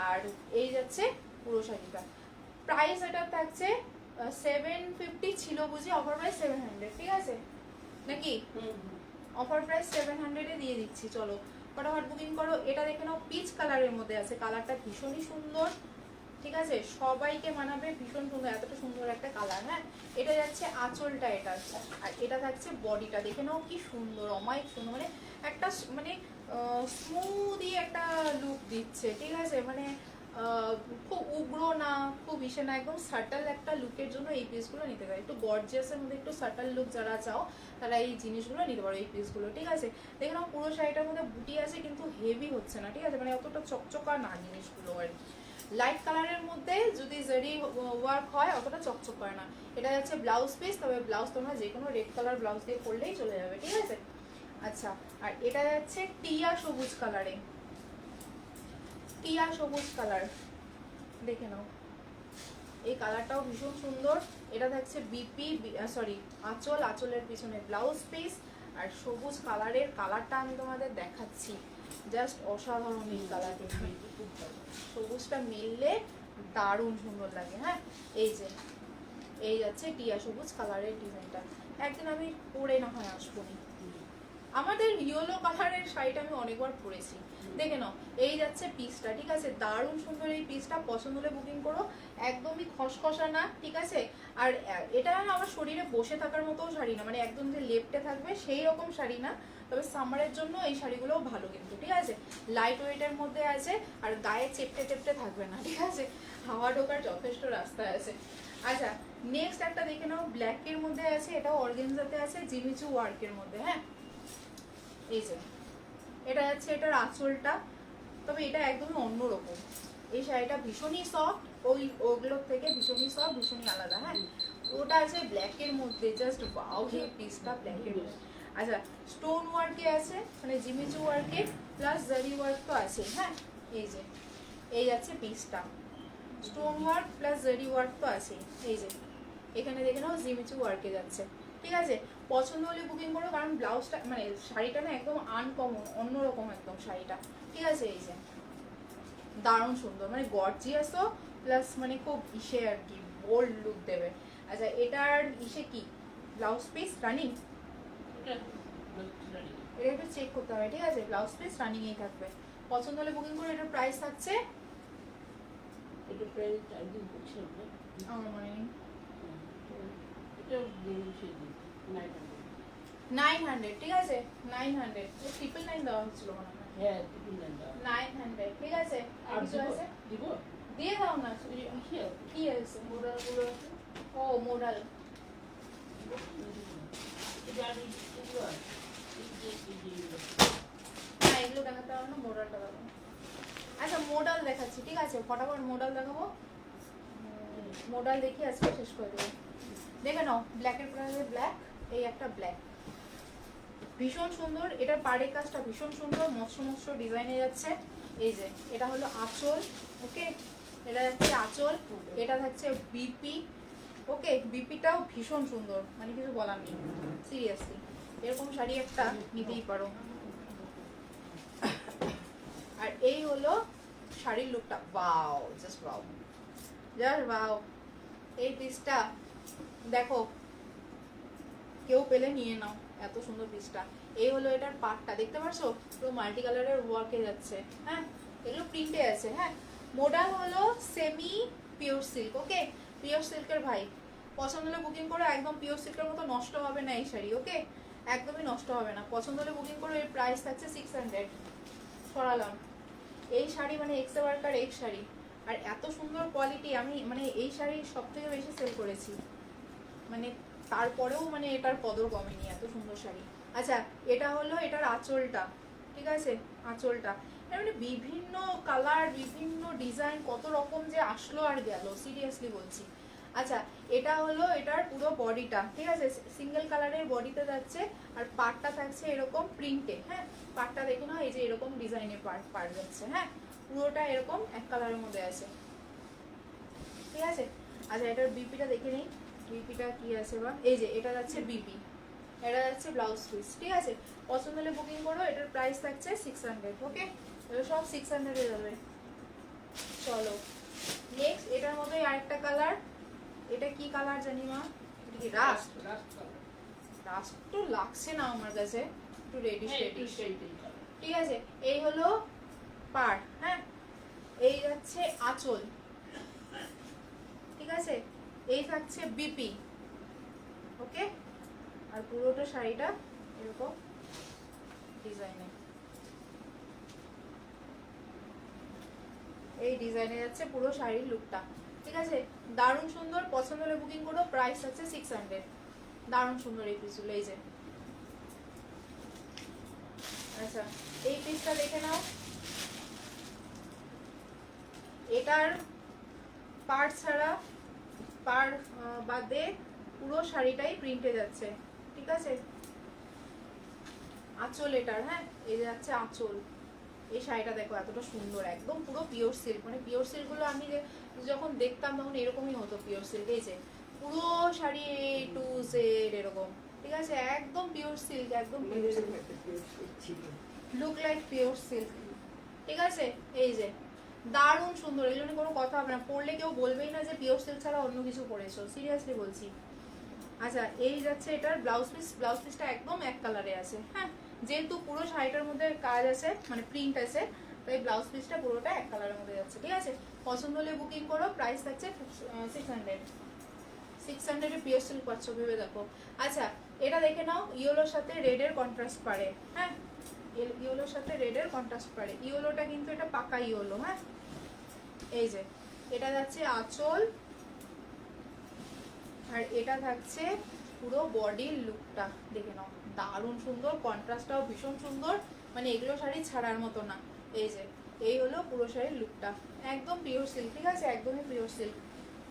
আর এই যাচ্ছে পুরো শাড়িটা। প্রাইস এটা থাকছে 750 ছিল বুঝি, অফার প্রাইস 700, ঠিক আছে নাকি? অফার প্রাইস 700 এ দিয়ে দিচ্ছি। চলো ফটাফট বুকিং করো। এটা দেখে নাও পিচ কালারের মধ্যে আছে, কালারটা ভীষণই সুন্দর, ঠিক আছে, সবাইকে মানাবে, ভীষণ সুন্দর, এতটা সুন্দর একটা কালার। হ্যাঁ এটা যাচ্ছে আঁচলটা এটা, আর এটা থাকছে বডিটা, দেখে নাও কি সুন্দর, অমায়িক সুন্দর, মানে একটা মানে স্মুদি একটা লুক দিচ্ছে, ঠিক আছে। মানে খুব উগ্র না, খুব ইসে না, একদম সাটল একটা লুকের জন্য এই পিসগুলো নিতে পারো। একটু গর্জিয়াসের মধ্যে একটু সাটল লুক যারা চাও তারা এই জিনিসগুলো নিতে পারো, এই পিসগুলো, ঠিক আছে। দেখে নাও পুরো শাড়িটার মধ্যে বুটি আছে, কিন্তু হেভি হচ্ছে না, ঠিক আছে, মানে অতটা চকচকা না জিনিসগুলো আর কি। লাইট কালারের মধ্যে যদি জারি ওয়ার্ক হয় অতটা চকচক করে না। এটা যাচ্ছে ব্লাউজ পিস, তবে ব্লাউজ তোমরা যে কোনো রেড কালার ব্লাউজ দিয়ে পরলেই চলে যাবে, ঠিক আছে। আচ্ছা আর এটা যাচ্ছে টিয়া সবুজ কালারে, টিয়া সবুজ কালার, দেখে নাও এই কালারটাও ভীষণ সুন্দর। এটা থাকছে বিপি সরি আঁচল, আঁচলের পিছনে ব্লাউজ পিস, আর সবুজ কালারের কালারটা আমি তোমাদের দেখাচ্ছি, জাস্ট অসাধারণ এই কালারটা, সবুজটা মিললে দারুণ সুন্দর লাগে। হ্যাঁ এই যে এই যাচ্ছে টিয়া সবুজ কালারের ডিজাইনটা, একদিন আমি পরে না হয় আসবো নি। আমাদের ইয়েলো কালারের শাড়িটা আমি অনেকবার পরেছি, দেখে নাও এই যাচ্ছে পিসটা, ঠিক আছে, দারুণ সুন্দর এই পিসটা। পছন্দ হলে বুকিং করো, একদমই খসখসা না, ঠিক আছে। আর এটা আমার শরীরে বসে থাকার মতো শাড়ি না, মানে একদম যে লেপটে থাকবে সেই রকম শাড়ি না, তবে সামারের জন্য এই শাড়িগুলোও ভালো কিন্তু, ঠিক আছে। লাইট ওয়েটের মধ্যে আছে আর গায়ে চেপটে চেপটে থাকবে না, ঠিক আছে, হাওয়া ঢোকার যথেষ্ট রাস্তা আছে। আচ্ছা নেক্সট একটা দেখে নাও, ব্ল্যাকের মধ্যে আছে, এটাও অর্গেনজাতে আছে, জিমিচু ওয়ার্কের মধ্যে। হ্যাঁ এই যে এটা যাচ্ছে এটার আঁচলটা, তবে এটা একদমই অন্যরকম, এই শাড়িটা ভীষণই সফট, ওগুলোর থেকে ভীষণই সফট, ভীষণই আলাদা। হ্যাঁ ওটা আছে ব্ল্যাকের মধ্যে, জাস্ট ওয়াও এই পিসটা ব্ল্যাকের মধ্যে। আচ্ছা স্টোন ওয়ার্কে আছে, মানে জিমিচু ওয়ার্কে প্লাস জারি ওয়ার্ক তো আছে। হ্যাঁ এই যে এই যাচ্ছে পিসটা, স্টোন ওয়ার্ক প্লাস জারি ওয়ার্ক তো আছে। এই যে এখানে দেখে নাও জিমিচু ওয়ার্কে যাচ্ছে, ঠিক আছে। পছন্দ হলে বুকিং করো, কারণ ব্লাউজটা মানে শাড়িটা না একদম আনকমন, অন্যরকম একদম শাড়িটা, ঠিক আছে। এই যে দারুণ সুন্দর, মানে গর্জিয়াসও প্লাস মানে খুব ইসে আর কি, বোল্ড লুক দেবে। আচ্ছা এটার ইসে কি ব্লাউজ পিস রানিং, এটা এটা একটু চেক করতে হবে, ঠিক আছে। ব্লাউজ পিস রানিংয়েই থাকবে, পছন্দ হলে বুকিং করো। এটার প্রাইস থাকছে এটা প্রায় 4 দিন করছে না, আমার মনে নেই, এটা সে দিন 900, ঠিক আছে 900, 999 দেওয়া হচ্ছিল মনে হয়, হ্যাঁ 3 দিন 900, ঠিক আছে। আর কিছু আছে দিব দিয়ে দাও না, কি কি আছে মোডালগুলো, ও মোডাল, এটা আর এগুলো আছে, না এগুলো দেখাতে হবে না, মোডালটা দেখাবো। আচ্ছা মোডাল দেখাচ্ছি, ঠিক আছে, ফটাফট মোডাল দেখাবো। মোডাল দেখি আজকে শেষ করে দেবো। দেখে নাও ব্ল্যাকের প্রাইসে ব্ল্যাক, এই একটা ব্ল্যাক ভীষণ সুন্দর, এটার পাড়ের কাজটা ভীষণ সুন্দর, মৎস্য মৎস্য ডিজাইনে যাচ্ছে। এই যে এটা হলো আঁচল, ওকে, এটা যাচ্ছে আঁচল, এটা থাকছে বিপি, ওকে, বিপিটাও ভীষণ সুন্দর, মানে কিছু বলার নেই, সিরিয়াসলি এরকম শাড়ি একটা নিতেই পারো। আর এই হলো শাড়ির লুকটা, wow just wow, just wow, এই পিসটা দেখো কেউ পেলে নিয়ে নাও, এত সুন্দর পিসটা। এই হলো এটার পার্টটা, দেখতে পাচ্ছো পুরো মাল্টি কালারের ওয়ার্কে যাচ্ছে। হ্যাঁ, এগুলো প্রিন্টে আছে। হ্যাঁ, মোডাল হলো সেমি পিওর সিল্ক। ওকে, পিওর সিল্কের ভাই পছন্দ হলে বুকিং করো, একদম পিওর সিল্কের মতো নষ্ট হবে না এই শাড়ি। ওকে, একদমই নষ্ট হবে না, পছন্দ হলে বুকিং করো। এর প্রাইস থাকছে 600। সরালাম এই শাড়ি মানে এক্সে ওয়ার্কার এক শাড়ি, আর এত সুন্দর কোয়ালিটি। আমি মানে এই শাড়ি সব থেকে বেশি সেল করেছি, মানে তারপরেও মানে এটার কদর কমেনি, এত সুন্দর শাড়ি। আচ্ছা, এটা হলো এটার আঁচলটা, ঠিক আছে, আঁচলটা এর মানে বিভিন্ন কালার, বিভিন্ন ডিজাইন, কত রকম যে আসলো আর গেল, সিরিয়াসলি বলছি। আচ্ছা, এটা হলো এটার পুরো বডিটা, ঠিক আছে, সিঙ্গেল কালারের বডিতে যাচ্ছে, আর পার্টটা থাকছে এরকম প্রিন্টে। হ্যাঁ, পার্টটা দেখে নাও, এই যে এরকম ডিজাইনের পার্ট যাচ্ছে। হ্যাঁ, পুরোটা এরকম এক কালারের মধ্যে আছে, ঠিক আছে। আচ্ছা, এটার বিপিটা দেখে নেই, বিপিটা কি আছে বা, এই যে এটা যাচ্ছে বিপি, এটা যাচ্ছে ব্লাউজ পিস, ঠিক আছে। পছন্দ হলে বুকিং করো, এটার প্রাইস থাকছে 600। ওকে, এগুলো সব 600 এ যাবে। চলো নেক্সট, এটার মধ্যে আরেকটা কালার, এটা কি কালার জানি মা, এটা কি রাস্ট? রাস্ট তো লাগছে না আমার কাছে, একটু রেডিশ রেডিশ, ঠিক আছে। এই হলো পার্ট। হ্যাঁ, এই যাচ্ছে আঁচল, ঠিক আছে, এই থাকছে বিপি। ওকে, আর পুরোটা শাড়িটা এরকম ডিজাইনে, এই ডিজাইনে যাচ্ছে পুরো শাড়ির লুকটা, ঠিক আছে। দারুণ সুন্দর, পছন্দ হলে বুকিং করো, প্রাইস আছে 600। দারুণ সুন্দর এই পিসগুলো, এই যে। আচ্ছা, এই পিসটা দেখে নাও, এটার পাড় ছাড়া, পাড় বাদে পুরো শাড়িটাই প্রিন্টে যাচ্ছে, ঠিক আছে। আঁচল এটার, হ্যাঁ, এই যে যাচ্ছে আঁচল। এই শাড়িটা দেখো এতটা সুন্দর, একদম পুরো পিওর সিল্ক, মানে পিওর সিল্ক গুলো আমি যখন দেখতাম তখন এরকমই হতো পিওর সিল্ক। এই যে পুরো শাড়ি A to Z এরকম, ঠিক আছে, একদম পিওর সিল্ক, একদম pure silk, look like pure silk, ঠিক আছে। এই যে দারুণ সুন্দর, এই জন্য কোনো কথা হবে না, পরলে কেউ বলবেই না যে পিওর সিল্ক ছাড়া অন্য কিছু পরেছো, সিরিয়াসলি বলছি। আচ্ছা, এই যাচ্ছে এটার ব্লাউজ পিস, ব্লাউজ পিসটা একদম এক কালারে আছে। হ্যাঁ, যেহেতু পুরো শাড়িটার মধ্যে কাজ আছে, মানে প্রিন্ট আছে, তাই ব্লাউজ পিসটা পুরোটা এক কালারের মধ্যে যাচ্ছে, ঠিক আছে। পছন্দ হলে বুকিং করো, প্রাইস থাকছে 600। 600 এ পিওর সিল্ক পাচ্ছ, ভেবে দেখো। আচ্ছা, এটা দেখে নাও, ইয়েলোর সাথে রেডের কন্ট্রাস্ট পারে। হ্যাঁ, ইয়েলোর সাথে রেডের কন্ট্রাস্ট পারে, ইয়েলোটা কিন্তু এটা পাকা ইয়েলো। হ্যাঁ, এই যে এটা যাচ্ছে আঁচল, আর এটা থাকছে পুরো বডির লুকটা, দেখে নাও দারুণ সুন্দর, কন্ট্রাস্টটাও ভীষণ সুন্দর, মানে এগুলো শাড়ি ছাড়ার মতো না। এই যে এই হলো পুরো শাড়ির লুকটা, একদম পিওর সিল্ক, ঠিক আছে, একদমই পিওর সিল্ক,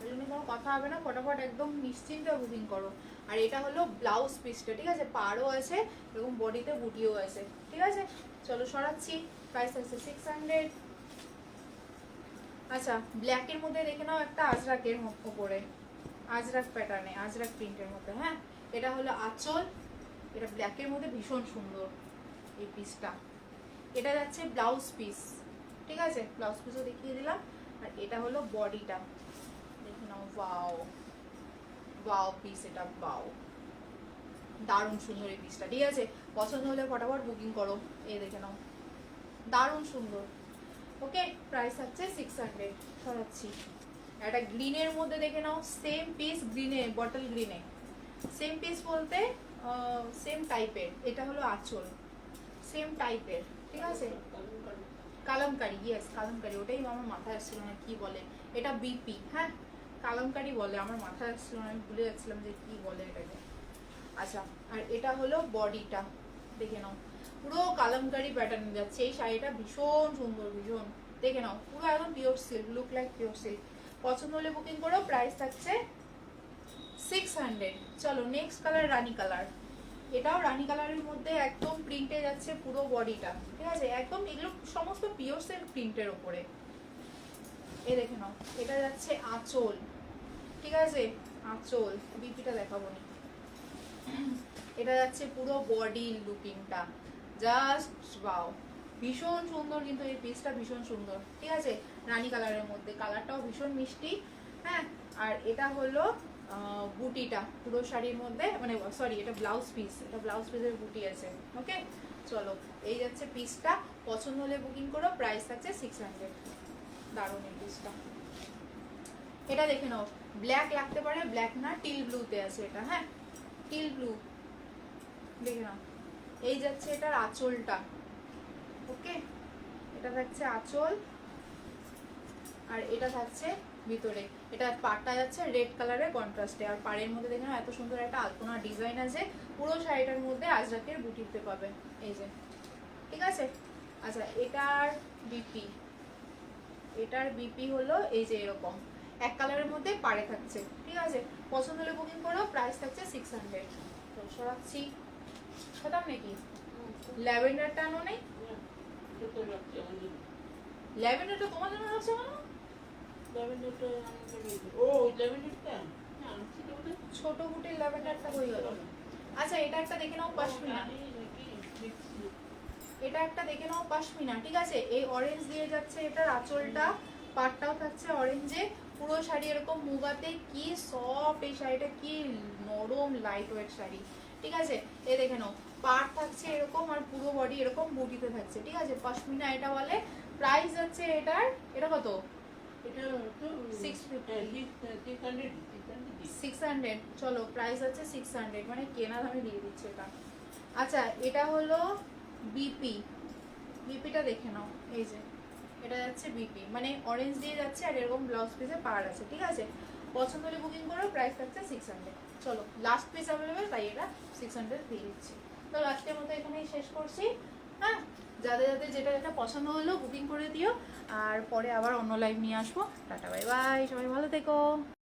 এই জন্য কোনো কথা হবে না, ফটাফট একদম নিশ্চিন্তে বুকিং করো। আর এটা হলো ব্লাউজ পিসটা, ঠিক আছে, পাড়ও আছে এবং বডিতে বুটিও আছে, ঠিক আছে। চলো সরাচ্ছি, প্রাইস আছে 600। আচ্ছা, ব্ল্যাকের মধ্যে দেখে নাও একটা আজরাকের উপরে, আজরাক প্যাটার্নে, আজরাক প্রিন্টের মধ্যে। হ্যাঁ, এটা হলো আঁচল, এটা ব্ল্যাকের মধ্যে ভীষণ সুন্দর এই পিসটা। এটা যাচ্ছে ব্লাউজ পিস, ঠিক আছে, ব্লাউজ পিসও দেখিয়ে দিলাম। আর এটা হলো বডিটা, দেখে নাও, ওয়াও ওয়াও পিস, এটা ওয়াও, দারুণ সুন্দর এই পিসটা, ঠিক আছে। পছন্দ হলে ফটাফট বুকিং করো, এই দেখে নাও দারুণ সুন্দর। ওকে, প্রাইস হচ্ছে 600। সরাচ্ছি, একটা গ্রিনের মধ্যে দেখে নাও, সেম পিস, গ্রিনে, বটল গ্রিনে, সেম পিস বলতে সেম টাইপের, এটা হলো আঁচল, সেম টাইপের, ঠিক আছে। কালামকারি, ইয়েস কালামকারি, ওটাই আমার মাথায় আসছিল না কি বলে, এটা বিপি। হ্যাঁ, কালামকারি বলে, আমার মাথায় আসছিল না, আমি ভুলে যাচ্ছিলাম যে কি বলে এটাকে। আচ্ছা, আর এটা হলো বডিটা, দেখে নাও পুরো কালামকারি প্যাটার্ন যাচ্ছে, এই শাড়িটা ভীষণ সুন্দর, ভীষণ, দেখে নাও পুরো একদম pure silk, look like pure silk. পছন্দ হলে বুকিং করো, প্রাইস থাকছে 600। চলো নেক্সট কালার, রানী কালার। এটাও রানী কালারের মধ্যে একদম প্রিন্টে যাচ্ছে পুরো বডিটা, ঠিক আছে, একদম এগুলো সমস্ত পিওর সিল্ক প্রিন্টের উপরে। এই দেখে নাও, এটা যাচ্ছে আঁচল, ঠিক আছে, আঁচল, বিপিটা দেখাবো না, এটা যাচ্ছে পুরো বডি লুকিংটা, জাস্ট ওয়াও, ভীষণ সুন্দর, কিন্তু এই পিসটা ভীষণ সুন্দর, ঠিক আছে, রানী কালারের মধ্যে, কালারটাও ভীষণ মিষ্টি। হ্যাঁ, আর এটা হলো বুটিটা পুরো শাড়ির মধ্যে, মানে সরি এটা ব্লাউজ পিস, এটা ব্লাউজ পিসের বুটি আছে। ওকে চলো, এই যাচ্ছে পিসটা, পছন্দ হলে বুকিং করো, প্রাইস থাকছে 600। দারুণ এই পিসটা, এটা দেখে নাও, ব্ল্যাক লাগতে পারে, ব্ল্যাক না টিল ব্লুতে আছে এটা, হ্যাঁ টিল ব্লু, দেখে নাও। এই যাচ্ছে এটার আঁচলটা, ওকে এটা থাকছে আঁচল, আর এটা থাকছে ভিতরে, এটা পাড়টা যাচ্ছে রেড কালারের কন্ট্রাস্টে, আর পাড়ের মধ্যে দেখে নাও এত সুন্দর একটা আলপনা ডিজাইন আছে, পুরো শাড়িটার মধ্যে আজরাকের বুটি দিতে পাবে, এই যে, ঠিক আছে। আচ্ছা এটার বিপি, এটার বিপি হলো এই যে এরকম এক কালারের মধ্যে পাড়ে থাকছে, ঠিক আছে। পছন্দ হলে বুকিং করো, প্রাইস থাকছে 600। তো সরাচ্ছি, খতম নাকি? ল্যাভেন্ডারটা আনো নেই? ছোট রাখছি আমাদের ল্যাভেন্ডারটা তোমার জন্য রাখছো কেন? ল্যাভেন্ডারটা ও ল্যাভেন্ডারটা হ্যাঁ আনছি তো ওটা ছোট বুটির ল্যাভেন্ডারটা হয়ে গেল। আচ্ছা এটা একটা দেখে নাও পশমিনা, এটা একটা দেখে নাও পশমিনা, ঠিক আছে। এই অরেঞ্জ দিয়ে যাচ্ছে এটার আঁচলটা, পাটটাও থাকছে অরেঞ্জে, পুরো শাড়ি এরকম মুগাতে, কি সফট এই শাড়িটা, কি নরম লাইট ওয়েট শাড়ি, ঠিক আছে। এই দেখে নাও পাট থাকছে এরকম, আর পুরো বডি এরকম বুটিতে থাকছে, ঠিক আছে। পশমিনা এটা বলে। প্রাইস যাচ্ছে এটার, এটা কত? এটা তো 650, 600। চলো প্রাইস আছে 600, মানে কেনা দামে দিয়ে দিচ্ছে এটা। আচ্ছা এটা হলো বিপি, বিপিটা দেখে নাও, এই যে এটা যাচ্ছে বিপি, মানে অরেঞ্জ দিয়ে যাচ্ছে, আর এরকম ব্লাউজ পিসে পাড় আছে, ঠিক আছে। পছন্দ হলে বুকিং করো, প্রাইস থাকছে 600। চলো লাস্ট পিস অ্যাভেলেবেল, তাই এটা 600 দিয়ে দিচ্ছি। তো লাস্টের মতো এখানেই শেষ করছি, হ্যাঁ। যাদের যাদের যেটা যেটা পছন্দ হলো বুকিং করে দিও, আর পরে আবার অন্য লাইভ নিয়ে আসবো। টাটা বাই বাই, সবাই ভালো থেকো।